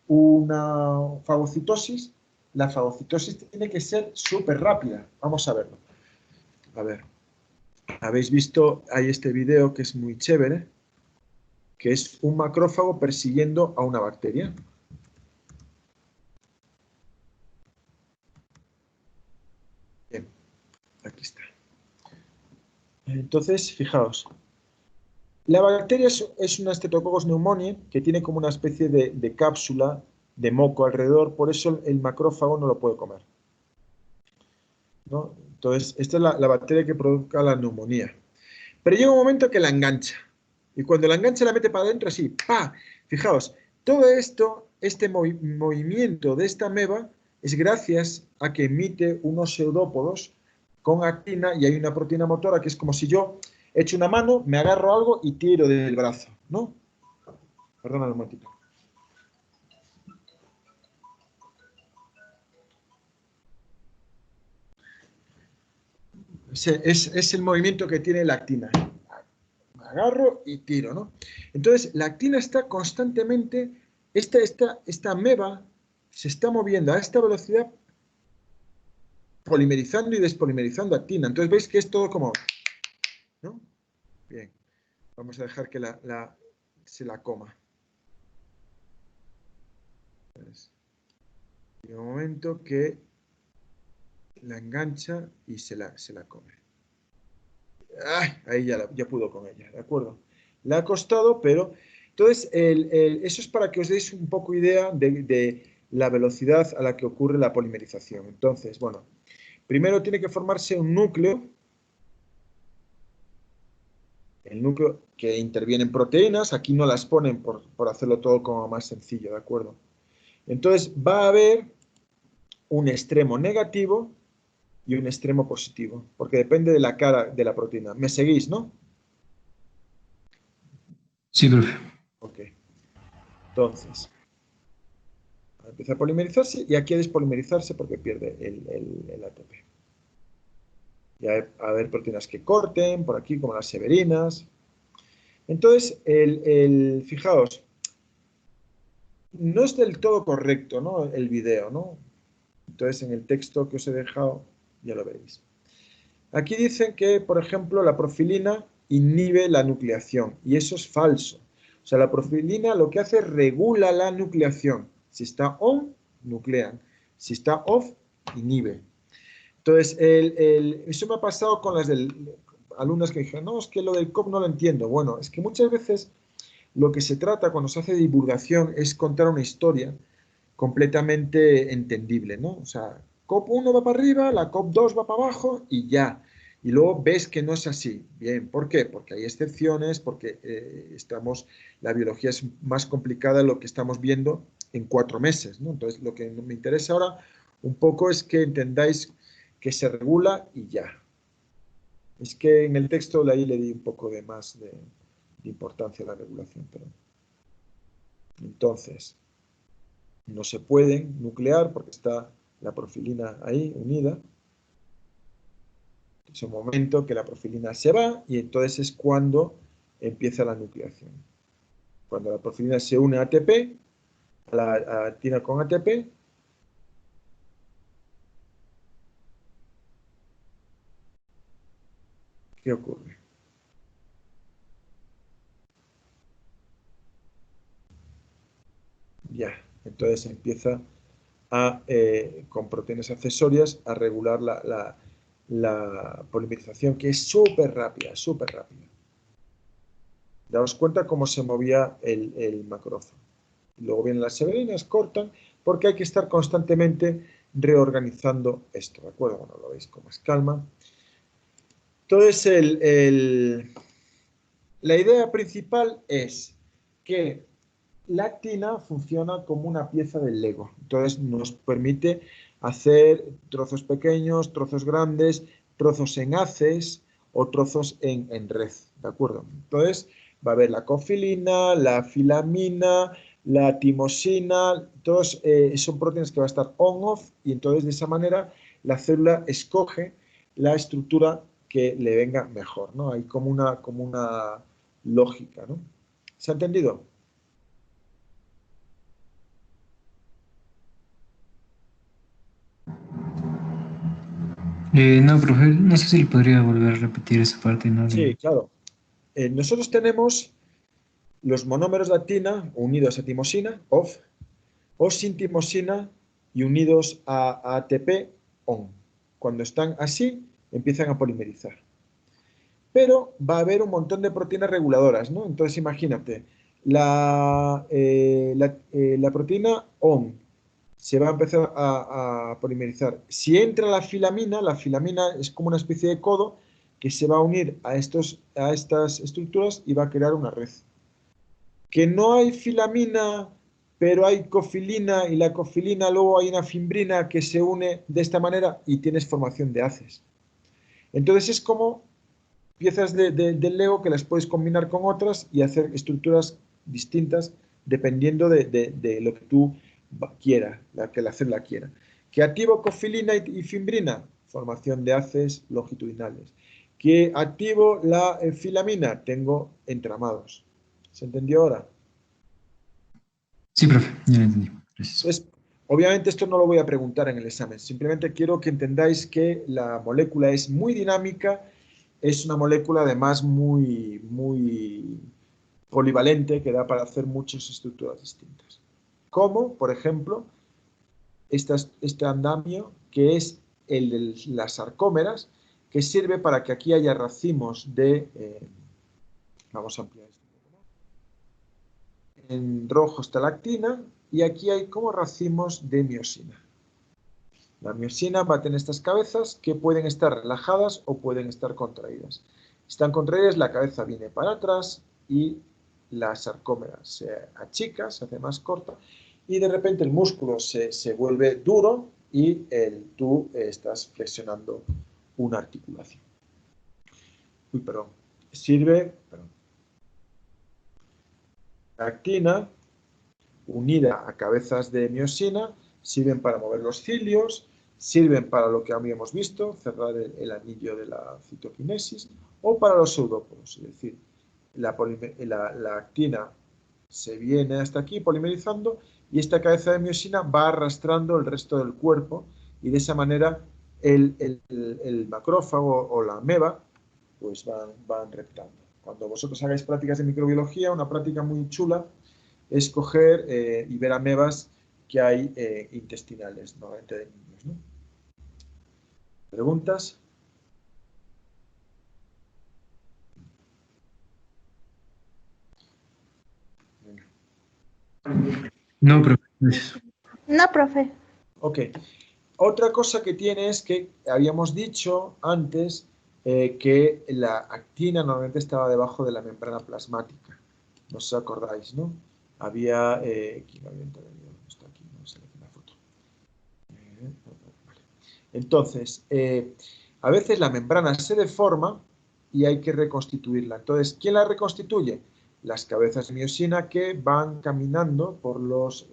una fagocitosis, la fagocitosis tiene que ser súper rápida. Vamos a verlo. A ver. Habéis visto, hay este video que es muy chévere, que es un macrófago persiguiendo a una bacteria. Bien, aquí está. Entonces, fijaos. La bacteria es una Streptococcus pneumoniae que tiene como una especie de cápsula de moco alrededor, por eso el macrófago no lo puede comer, ¿no? Entonces, esta es la bacteria que provoca la neumonía. Pero llega un momento que la engancha. Y cuando la engancha la mete para adentro así, ¡pa! Fijaos, todo esto, este movimiento de esta ameba es gracias a que emite unos pseudópodos con actina y hay una proteína motora que es como si yo echo una mano, me agarro algo y tiro del brazo, ¿no? Perdona un momentito. Es el movimiento que tiene la actina. Me agarro y tiro, ¿no? Entonces, la actina está constantemente, esta ameba se está moviendo a esta velocidad polimerizando y despolimerizando actina. Entonces, veis que es todo como, ¿no? Bien, vamos a dejar que se la coma. Entonces, hay un momento que la engancha y se la come. ¡Ay! Ahí ya pudo con ella, ¿de acuerdo? Le ha costado, pero... Entonces, eso es para que os deis un poco idea de la velocidad a la que ocurre la polimerización. Entonces, bueno, primero tiene que formarse un núcleo. El núcleo que interviene en proteínas, aquí no las ponen por hacerlo todo como más sencillo, ¿de acuerdo? Entonces va a haber un extremo negativo y un extremo positivo, porque depende de la cara de la proteína. ¿Me seguís, no? Sí, profe. Ok. Entonces, empieza a polimerizarse y aquí a despolimerizarse porque pierde el ATP. Y a haber proteínas que corten, por aquí como las severinas. Entonces, fijaos, no es del todo correcto, ¿no? El video, ¿no? Entonces, en el texto que os he dejado, ya lo veréis. Aquí dicen que, por ejemplo, la profilina inhibe la nucleación, y eso es falso. O sea, la profilina lo que hace es regula la nucleación. Si está on, nuclean. Si está off, inhibe. Entonces, eso me ha pasado con las alumnas que dijeron, no, es que lo del COP no lo entiendo. Bueno, es que muchas veces lo que se trata cuando se hace divulgación es contar una historia completamente entendible, ¿no? O sea, COP1 va para arriba, la COP2 va para abajo y ya. Y luego ves que no es así. Bien, ¿por qué? Porque hay excepciones, porque la biología es más complicada de lo que estamos viendo en 4 meses, ¿no? Entonces, lo que me interesa ahora un poco es que entendáis que se regula y ya. Es que en el texto de ahí le di un poco de más de importancia a la regulación. Pero... Entonces, no se pueden nuclear porque está la profilina ahí unida. Es un momento que la profilina se va y entonces es cuando empieza la nucleación. Cuando la profilina se une a ATP, a la actina con ATP, ¿qué ocurre? Ya, entonces empieza con proteínas accesorias a regular la polimerización, que es súper rápida, súper rápida. Daos cuenta cómo se movía el macrófago. Luego vienen las severinas, cortan, porque hay que estar constantemente reorganizando esto, ¿de acuerdo? Bueno, lo veis con más calma. Entonces, la idea principal es que la actina funciona como una pieza del Lego. Entonces, nos permite hacer trozos pequeños, trozos grandes, trozos en haces o trozos en red, ¿de acuerdo? Entonces, va a haber la cofilina, la filamina, la timosina, todos son proteínas que va a estar on-off y entonces de esa manera la célula escoge la estructura que le venga mejor, ¿no? Hay como una lógica, ¿no? ¿Se ha entendido? No, profe, no sé si le podría volver a repetir esa parte, ¿no? Sí, claro. Nosotros tenemos los monómeros de actina unidos a timosina, off, o sin timosina y unidos a ATP, on. Cuando están así, empiezan a polimerizar. Pero va a haber un montón de proteínas reguladoras, ¿no? Entonces, imagínate, la proteína on se va a empezar a polimerizar. Si entra la filamina es como una especie de codo que se va a unir a estas estructuras y va a crear una red. Que no hay filamina, pero hay cofilina y la cofilina luego hay una fimbrina que se une de esta manera y tienes formación de haces. Entonces es como piezas del Lego que las puedes combinar con otras y hacer estructuras distintas dependiendo de lo que tú quieras, que la célula quiera. Que activo cofilina y fimbrina, formación de haces longitudinales. Que activo la filamina, tengo entramados. ¿Se entendió ahora? Sí, profe, ya lo entendí. Gracias. Entonces, obviamente esto no lo voy a preguntar en el examen, simplemente quiero que entendáis que la molécula es muy dinámica, es una molécula además muy polivalente que da para hacer muchas estructuras distintas. Como, por ejemplo, este andamio que es el de las sarcómeras, que sirve para que aquí haya racimos de... vamos a ampliar esto. En rojo está la actina y aquí hay como racimos de miosina. La miosina va a tener estas cabezas que pueden estar relajadas o pueden estar contraídas. Si están contraídas, la cabeza viene para atrás y la sarcómera se achica, se hace más corta y de repente el músculo se vuelve duro y tú estás flexionando una articulación. Uy, perdón. La actina unida a cabezas de miosina sirven para mover los cilios, sirven para lo que habíamos visto, cerrar el anillo de la citoquinesis, o para los pseudópodos, es decir, la actina se viene hasta aquí polimerizando y esta cabeza de miosina va arrastrando el resto del cuerpo y de esa manera el macrófago o la ameba pues van reptando. Cuando vosotros hagáis prácticas de microbiología, una práctica muy chula es coger y ver amebas que hay intestinales, normalmente de niños, ¿no? ¿Preguntas? No, profe. No, profe. Ok. Otra cosa que tiene es que habíamos dicho antes que la actina normalmente estaba debajo de la membrana plasmática. No os acordáis, ¿no? Había... ¿quién había intervenido? Está aquí, no sé la foto. Vale. Entonces, a veces la membrana se deforma y hay que reconstituirla. Entonces, ¿quién la reconstituye? Las cabezas de miosina que van caminando por los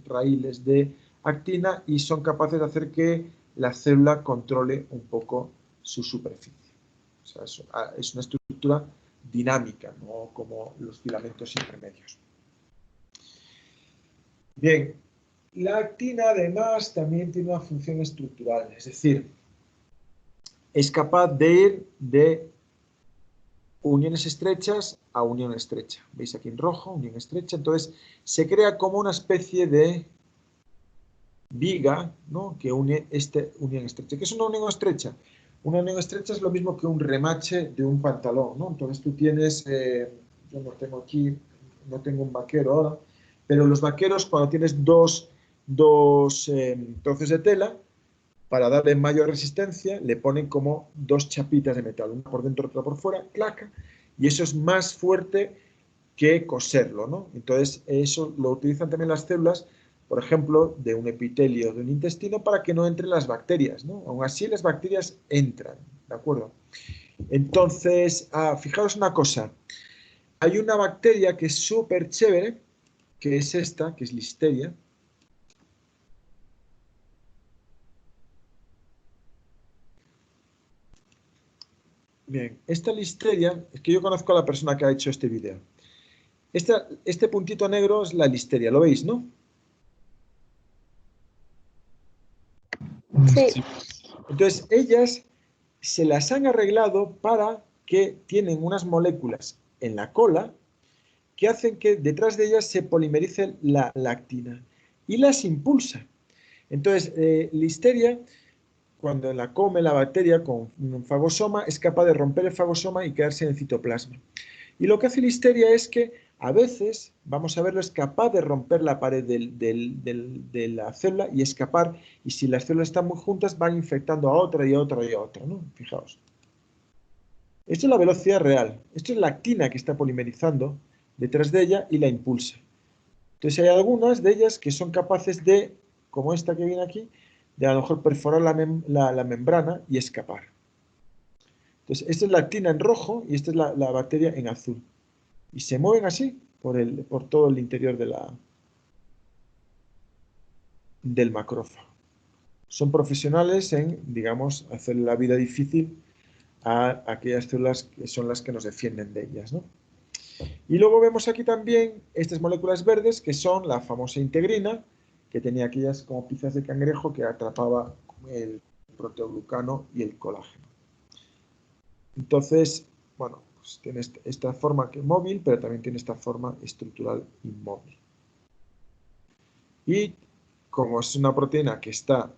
raíles de actina y son capaces de hacer que la célula controle un poco su superficie. O sea, es una estructura dinámica, no como los filamentos intermedios. Bien, la actina además también tiene una función estructural, es decir, es capaz de ir de uniones estrechas a unión estrecha. ¿Veis aquí en rojo? Unión estrecha. Entonces, se crea como una especie de viga, ¿no?, que une esta unión estrecha. ¿Qué es una unión estrecha? Una unión estrecha es lo mismo que un remache de un pantalón, ¿no? Entonces tú tienes, yo no tengo aquí, no tengo un vaquero ahora, pero los vaqueros cuando tienes dos trozos de tela, para darle mayor resistencia, le ponen como dos chapitas de metal, una por dentro, otra por fuera, claca, y eso es más fuerte que coserlo, ¿no? Entonces, eso lo utilizan también las células, por ejemplo, de un epitelio de un intestino para que no entren las bacterias, ¿no? Aún así, las bacterias entran, ¿de acuerdo? Entonces, fijaos una cosa, hay una bacteria que es súper chévere, que es esta, que es Listeria. Bien, esta Listeria, es que yo conozco a la persona que ha hecho este video. Este puntito negro es la Listeria, ¿lo veis, no? Sí. Entonces, ellas se las han arreglado para que tienen unas moléculas en la cola que hacen que detrás de ellas se polimerice la actina y las impulsa. Entonces, Listeria, cuando la come la bacteria con un fagosoma, es capaz de romper el fagosoma y quedarse en el citoplasma. Y lo que hace Listeria es que a veces, vamos a verlo, es capaz de romper la pared de la célula y escapar, y si las células están muy juntas van infectando a otra y a otra y a otra, ¿no? Fijaos. Esto es la velocidad real. Esto es la actina que está polimerizando detrás de ella y la impulsa. Entonces hay algunas de ellas que son capaces de, como esta que viene aquí, de a lo mejor perforar la membrana y escapar. Entonces esta es la actina en rojo y esta es la bacteria en azul. Y se mueven así por todo el interior del macrófago. Son profesionales en, digamos, hacer la vida difícil a aquellas células que son las que nos defienden de ellas, ¿no? Y luego vemos aquí también estas moléculas verdes que son la famosa integrina, que tenía aquellas como piezas de cangrejo que atrapaba el proteoglucano y el colágeno. Entonces, bueno, pues tiene esta forma que es móvil, pero también tiene esta forma estructural inmóvil. Y como es una proteína que está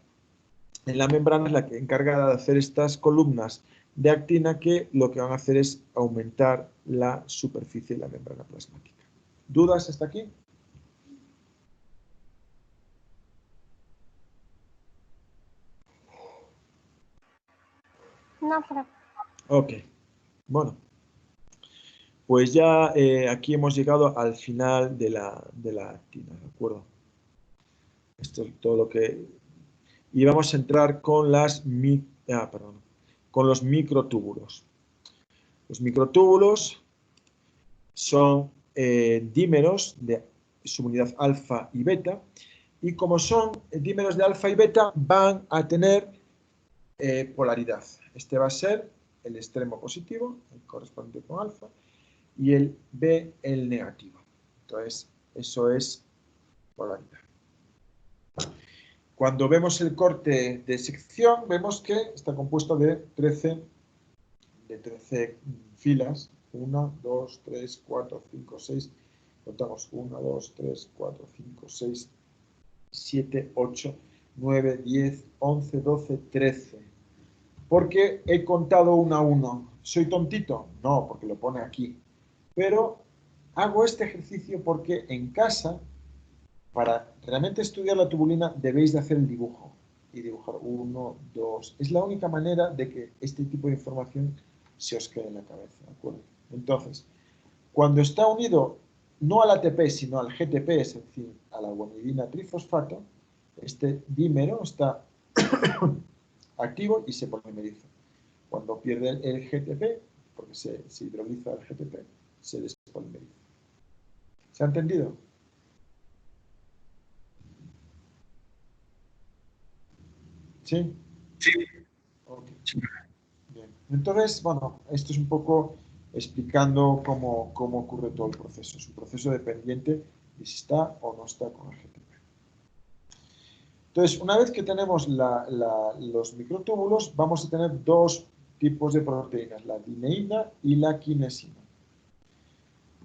en la membrana, es la que encargada de hacer estas columnas de actina que lo que van a hacer es aumentar la superficie de la membrana plasmática. ¿Dudas hasta aquí? No, profe. Ok, bueno. Pues ya aquí hemos llegado al final de la actina, ¿de acuerdo? Esto es todo lo que... Y vamos a entrar con con los microtúbulos. Los microtúbulos son dímeros de subunidad alfa y beta, y como son dímeros de alfa y beta, van a tener polaridad. Este va a ser el extremo positivo, el correspondiente con alfa, y el B, el negativo. Entonces, eso es polaridad. Cuando vemos el corte de sección, vemos que está compuesto de 13 filas. 1, 2, 3, 4, 5, 6. Contamos 1, 2, 3, 4, 5, 6, 7, 8, 9, 10, 11, 12, 13. Porque he contado 1 a 1. ¿Soy tontito? No, porque lo pone aquí. Pero hago este ejercicio porque en casa, para realmente estudiar la tubulina, debéis de hacer el dibujo. Y dibujar 1, 2. Es la única manera de que este tipo de información se os quede en la cabeza, ¿de acuerdo? Entonces, cuando está unido no al ATP, sino al GTP, es decir, a la guanidina trifosfato, este dímero está activo y se polimeriza. Cuando pierde el GTP, porque se hidroliza el GTP, se despolimeriza. ¿Se ha entendido? ¿Sí? Sí. Okay. Bien. Entonces, bueno, esto es un poco explicando cómo ocurre todo el proceso. Es un proceso dependiente de si está o no está con el GTP. Entonces, una vez que tenemos los microtúbulos, vamos a tener dos tipos de proteínas, la dineína y la quinesina.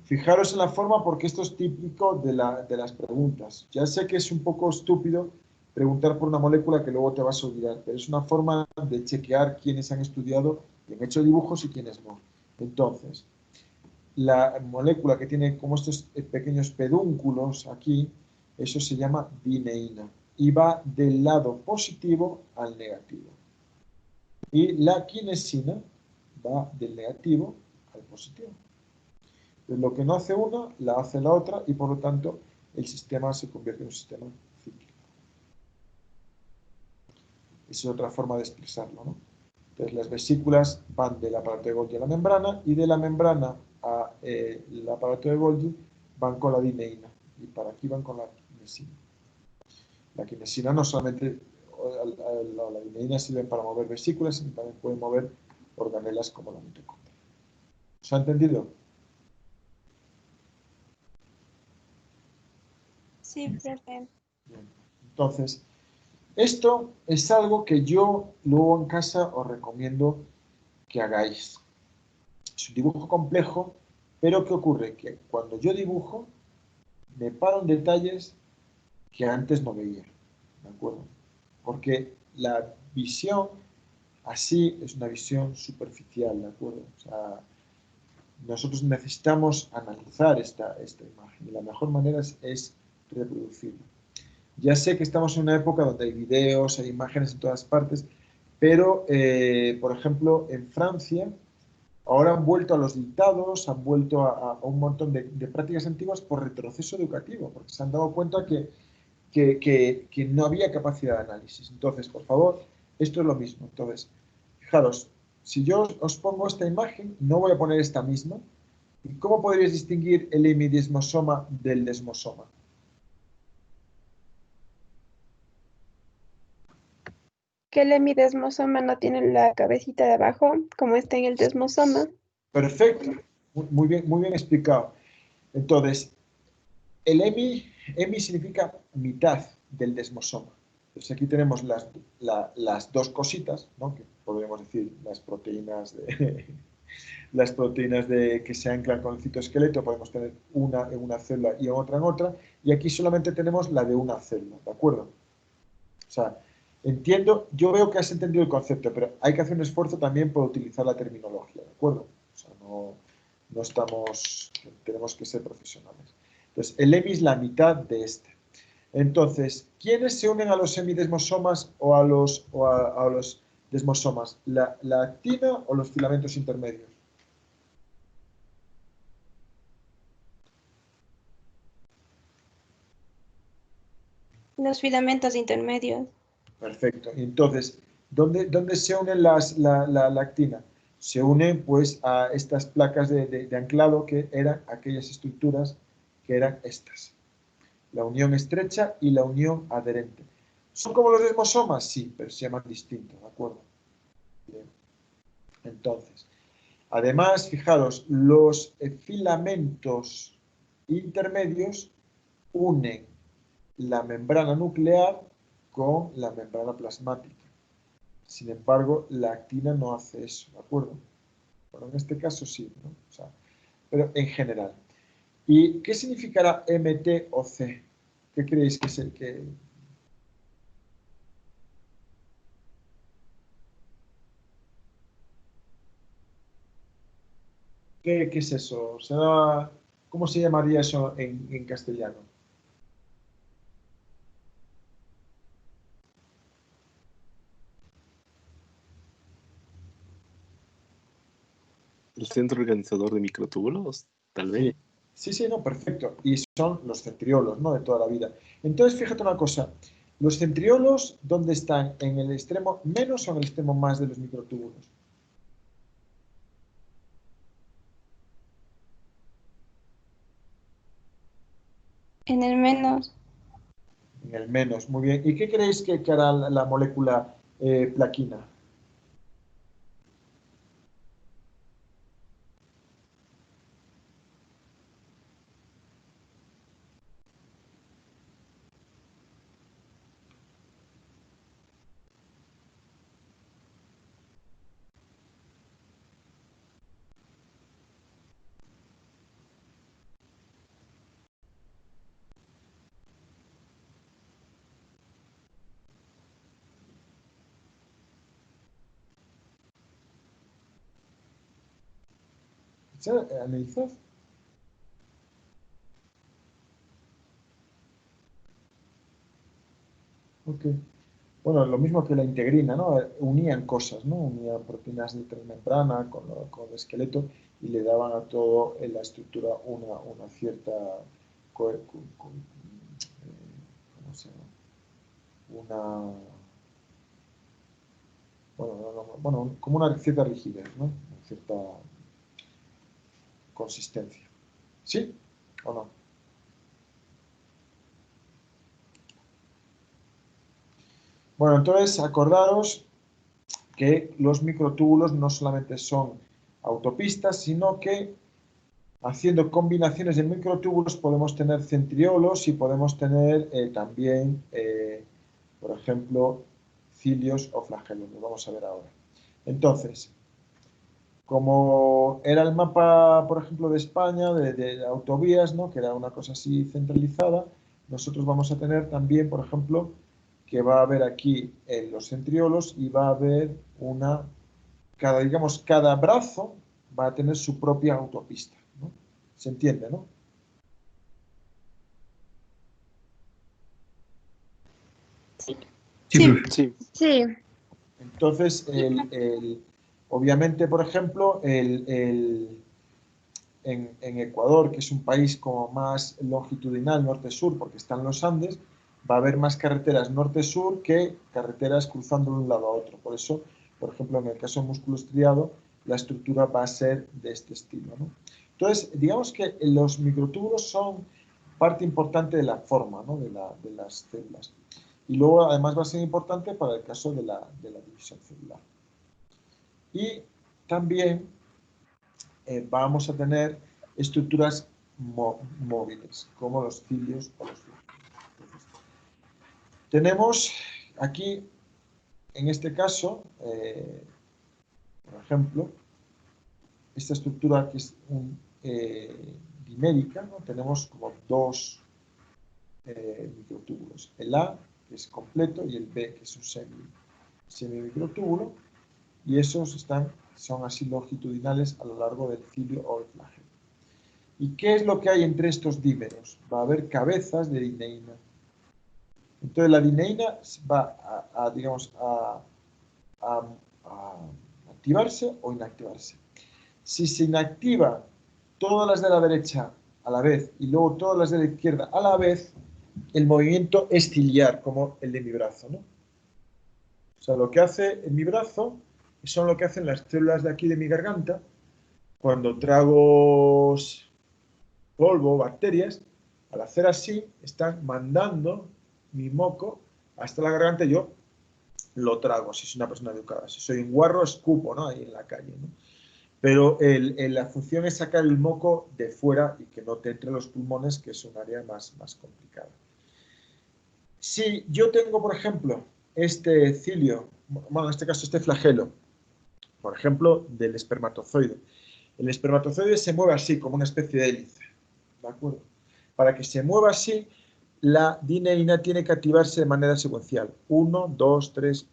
Fijaros en la forma porque esto es típico de las preguntas. Ya sé que es un poco estúpido preguntar por una molécula que luego te vas a olvidar, pero es una forma de chequear quiénes han estudiado y han hecho dibujos y quiénes no. Entonces, la molécula que tiene como estos pequeños pedúnculos aquí, eso se llama dineína y va del lado positivo al negativo. Y la quinesina va del negativo al positivo. Entonces, lo que no hace una, la hace la otra y por lo tanto el sistema se convierte en un sistema cíclico. Esa es otra forma de expresarlo, ¿no? Entonces las vesículas van del aparato de Golgi a la membrana y de la membrana al aparato de Golgi van con la dineína y para aquí van con la quinesina. La quinesina no solamente, la dineína sirve para mover vesículas, sino también puede mover organelas como la mitocondria. ¿Se ha entendido? Sí, profe. Bien. Entonces, esto es algo que yo luego en casa os recomiendo que hagáis. Es un dibujo complejo, pero ¿qué ocurre? Que cuando yo dibujo, me paro en detalles que antes no veía, ¿de acuerdo? Porque la visión así es una visión superficial, ¿de acuerdo? O sea, nosotros necesitamos analizar esta imagen y la mejor manera es reproducirla. Ya sé que estamos en una época donde hay videos, hay imágenes en todas partes, pero, por ejemplo, en Francia, ahora han vuelto a los dictados, han vuelto a un montón de prácticas antiguas por retroceso educativo, porque se han dado cuenta que no había capacidad de análisis. Entonces, por favor, esto es lo mismo. Entonces, fijaros, si yo os pongo esta imagen, no voy a poner esta misma. ¿Y cómo podríais distinguir el hemidesmosoma del desmosoma? Que el hemidesmosoma no tiene la cabecita de abajo, como está en el desmosoma. Perfecto, muy bien explicado. Entonces, el hemi significa mitad del desmosoma. Entonces aquí tenemos las dos cositas, ¿no? Que podríamos decir las proteínas que se anclan con el citoesqueleto, podemos tener una en una célula y otra en otra, y aquí solamente tenemos la de una célula, ¿de acuerdo? O sea, entiendo, yo veo que has entendido el concepto, pero hay que hacer un esfuerzo también por utilizar la terminología, ¿de acuerdo? O sea, no estamos, tenemos que ser profesionales. Entonces, el hemi es la mitad de este. Entonces, ¿quiénes se unen a los semidesmosomas o a los desmosomas? ¿La actina o los filamentos intermedios? Los filamentos intermedios. Perfecto. Entonces, ¿dónde se une la actina? Se une pues a estas placas de anclado que eran aquellas estructuras que eran estas. La unión estrecha y la unión adherente. ¿Son como los desmosomas? Sí, pero se llaman distintos, ¿de acuerdo? Bien. Entonces, además, fijaros, los filamentos intermedios unen la membrana nuclear con la membrana plasmática. Sin embargo, la actina no hace eso, ¿de acuerdo? Bueno, en este caso sí, ¿no? O sea, pero en general. ¿Y qué significará MT o C? ¿Qué creéis que es el que...? ¿Qué es eso? ¿Cómo se llamaría eso en castellano? El centro organizador de microtúbulos, tal vez. Sí, no, perfecto. Y son los centriolos, ¿no? De toda la vida. Entonces, fíjate una cosa. ¿Los centriolos dónde están? ¿En el extremo menos o en el extremo más de los microtúbulos? En el menos. En el menos, muy bien. ¿Y qué creéis que hará la molécula plaquina? ¿Analizad? Ok. Bueno, lo mismo que la integrina, ¿no? Unían cosas, ¿no? Unían proteínas de transmembrana con el esqueleto y le daban a todo en la estructura una cierta... ¿cómo se llama? Bueno, como una cierta rigidez, ¿no? Una cierta consistencia. ¿Sí o no? Bueno, entonces acordaros que los microtúbulos no solamente son autopistas, sino que haciendo combinaciones de microtúbulos podemos tener centriolos y podemos tener también, por ejemplo, cilios o flagelos. Lo vamos a ver ahora. Entonces, como era el mapa, por ejemplo, de España, de autovías, ¿no? Que era una cosa así centralizada, nosotros vamos a tener también, por ejemplo, que va a haber aquí los centriolos y va a haber cada brazo va a tener su propia autopista, ¿no? ¿Se entiende, no? Sí. Sí. Entonces, obviamente, por ejemplo, en Ecuador, que es un país como más longitudinal, norte-sur, porque están los Andes, va a haber más carreteras norte-sur que carreteras cruzando de un lado a otro. Por eso, por ejemplo, en el caso del músculo estriado, la estructura va a ser de este estilo, ¿no? Entonces, digamos que los microtúbulos son parte importante de la forma, ¿no? de las células. Y luego, además, va a ser importante para el caso de la división celular. Y también vamos a tener estructuras móviles, como los cilios o los flagelos. Tenemos aquí, en este caso, por ejemplo, esta estructura que es dimérica, ¿no? Tenemos como dos microtúbulos, el A, que es completo, y el B, que es un semimicrotúbulo, y esos son así longitudinales a lo largo del cilio o el flagelo. ¿Y qué es lo que hay entre estos dímeros? Va a haber cabezas de dineína. Entonces la dineína va a activarse o inactivarse. Si se inactiva todas las de la derecha a la vez y luego todas las de la izquierda a la vez, el movimiento es ciliar, como el de mi brazo, ¿no? O sea, lo que hace en mi brazo son lo que hacen las células de aquí de mi garganta cuando trago polvo, bacterias. Al hacer así, están mandando mi moco hasta la garganta y yo lo trago, si soy una persona educada. Si soy un guarro, escupo, ¿no? Ahí en la calle, ¿no? Pero la función es sacar el moco de fuera y que no te entre los pulmones, que es un área más complicada. Si yo tengo, por ejemplo, este cilio, bueno, en este caso este flagelo, por ejemplo, del espermatozoide. El espermatozoide se mueve así, como una especie de hélice, ¿de acuerdo? Para que se mueva así, la dineína tiene que activarse de manera secuencial. 1, 2, 3,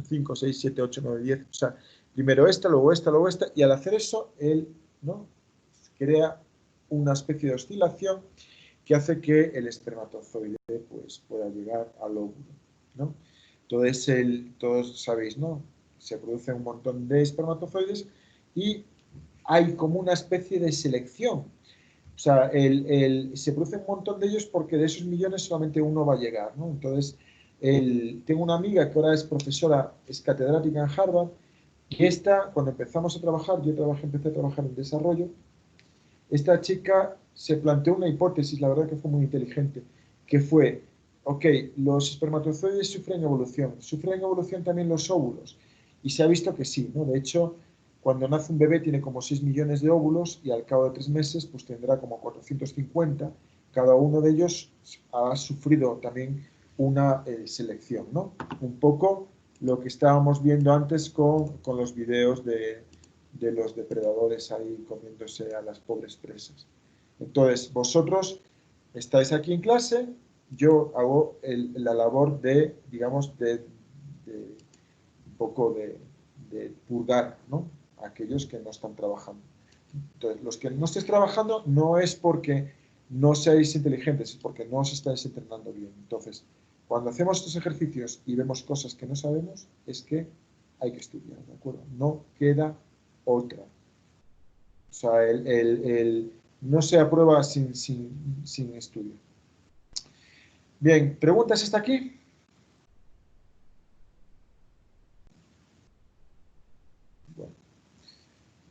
5, 6, 7, 8, 9, 10. O sea, primero esta, luego esta, luego esta. Y al hacer eso, él, ¿no?, crea una especie de oscilación que hace que el espermatozoide pues, pueda llegar al óvulo, ¿no? Entonces, todos sabéis, ¿no? Se produce un montón de espermatozoides y hay como una especie de selección. O sea, se produce un montón de ellos porque de esos millones solamente uno va a llegar, ¿no? Entonces, tengo una amiga que ahora es profesora, es catedrática en Harvard, y cuando empezamos a trabajar, empecé a trabajar en desarrollo, esta chica se planteó una hipótesis, la verdad que fue muy inteligente, que fue, ok, los espermatozoides sufren evolución también los óvulos, y se ha visto que sí, ¿no? De hecho, cuando nace un bebé tiene como 6 millones de óvulos y al cabo de 3 meses pues tendrá como 450, cada uno de ellos ha sufrido también una selección, ¿no? Un poco lo que estábamos viendo antes con los videos de los depredadores ahí comiéndose a las pobres presas. Entonces, vosotros estáis aquí en clase, yo hago la labor de, digamos, un poco de purgar, ¿no?, a aquellos que no están trabajando. Entonces, los que no estéis trabajando no es porque no seáis inteligentes, es porque no os estáis entrenando bien. Entonces, cuando hacemos estos ejercicios y vemos cosas que no sabemos, es que hay que estudiar, ¿de acuerdo? No queda otra. O sea, no se aprueba sin estudio. Bien, ¿preguntas hasta aquí? Bueno.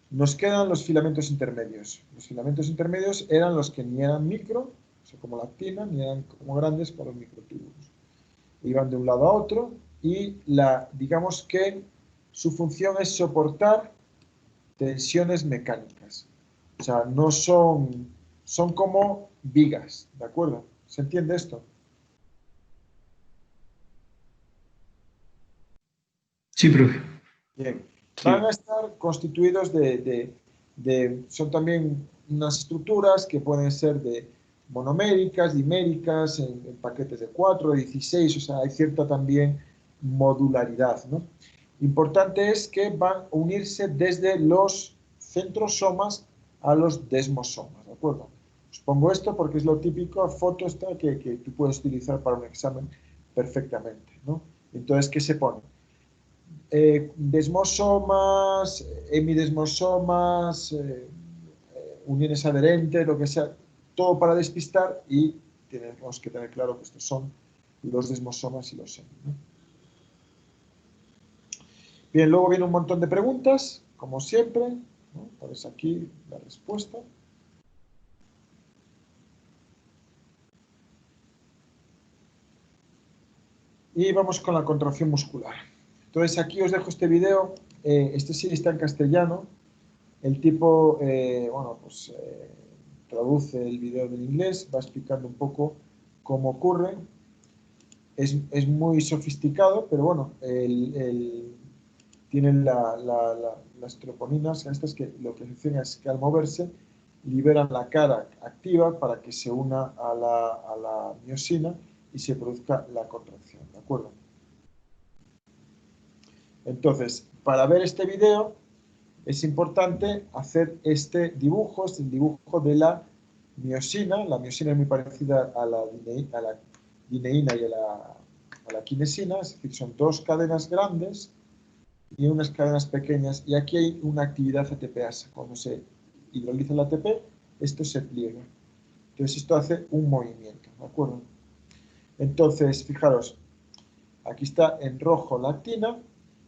Nos quedan los filamentos intermedios. Los filamentos intermedios eran los que ni eran micro, o sea, como la actina, ni eran como grandes para los microtúbulos. Iban de un lado a otro y digamos que su función es soportar tensiones mecánicas. O sea, no son como vigas, ¿de acuerdo? ¿Se entiende esto? Sí, profe. Bien. Van a estar constituidos son también unas estructuras que pueden ser de monoméricas, diméricas, en paquetes de 4, 16, o sea, hay cierta también modularidad, ¿no? Importante es que van a unirse desde los centrosomas a los desmosomas, ¿de acuerdo? Os pongo esto porque es lo típico, foto esta que tú puedes utilizar para un examen perfectamente, ¿no? Entonces, ¿qué se pone? Desmosomas, hemidesmosomas, uniones adherentes, lo que sea, todo para despistar y tenemos que tener claro que estos son los desmosomas y los hemi, ¿no? Bien, luego viene un montón de preguntas, como siempre, ¿no? Pones aquí la respuesta. Y vamos con la contracción muscular. Entonces aquí os dejo este video, este sí está en castellano, el tipo, bueno, pues traduce el video del inglés, va explicando un poco cómo ocurre, es muy sofisticado, pero bueno, tienen las troponinas, estas que lo que hacen es que al moverse liberan la cara activa para que se una a la miosina y se produzca la contracción, ¿de acuerdo? Entonces, para ver este video es importante hacer este dibujo, es el dibujo de la miosina. La miosina es muy parecida a la dineína y a la quinesina, es decir, son dos cadenas grandes y unas cadenas pequeñas, y aquí hay una actividad ATPasa. Cuando se hidroliza el ATP, esto se pliega. Entonces esto hace un movimiento, ¿de acuerdo? Entonces, fijaros, aquí está en rojo la actina,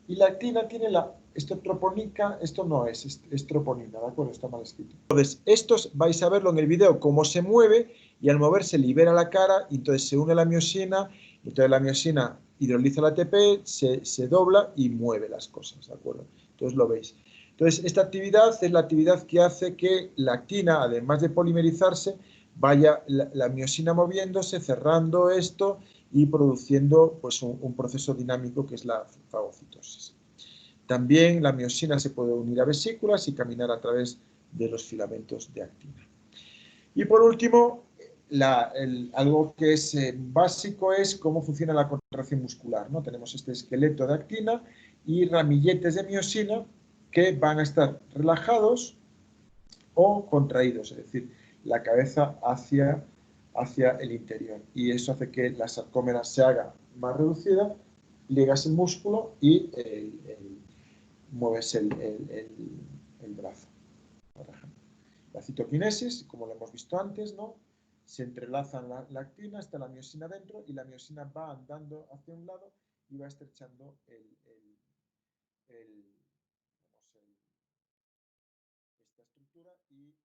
y la actina tiene esto troponica, esto no es troponina, ¿de acuerdo? Está mal escrito. Entonces, estos vais a verlo en el video, cómo se mueve, y al moverse libera la cara, y entonces se une a la miosina, y entonces la miosina hidroliza el ATP, se dobla y mueve las cosas, ¿de acuerdo? Entonces lo veis. Entonces, esta actividad es la actividad que hace que la actina, además de polimerizarse, vaya la miosina moviéndose, cerrando esto y produciendo pues, un proceso dinámico que es la fagocitosis. También la miosina se puede unir a vesículas y caminar a través de los filamentos de actina. Y por último, algo que es básico es cómo funciona la contracción muscular, ¿no? Tenemos este esqueleto de actina y ramilletes de miosina que van a estar relajados o contraídos, es decir, la cabeza hacia el interior. Y eso hace que la sarcómera se haga más reducida, liegas el músculo y mueves el brazo, por ejemplo. La citoquinesis, como lo hemos visto antes, ¿no? Se entrelazan la actina, está la miosina dentro y la miosina va andando hacia un lado y va estrechando esta estructura y dividiendo.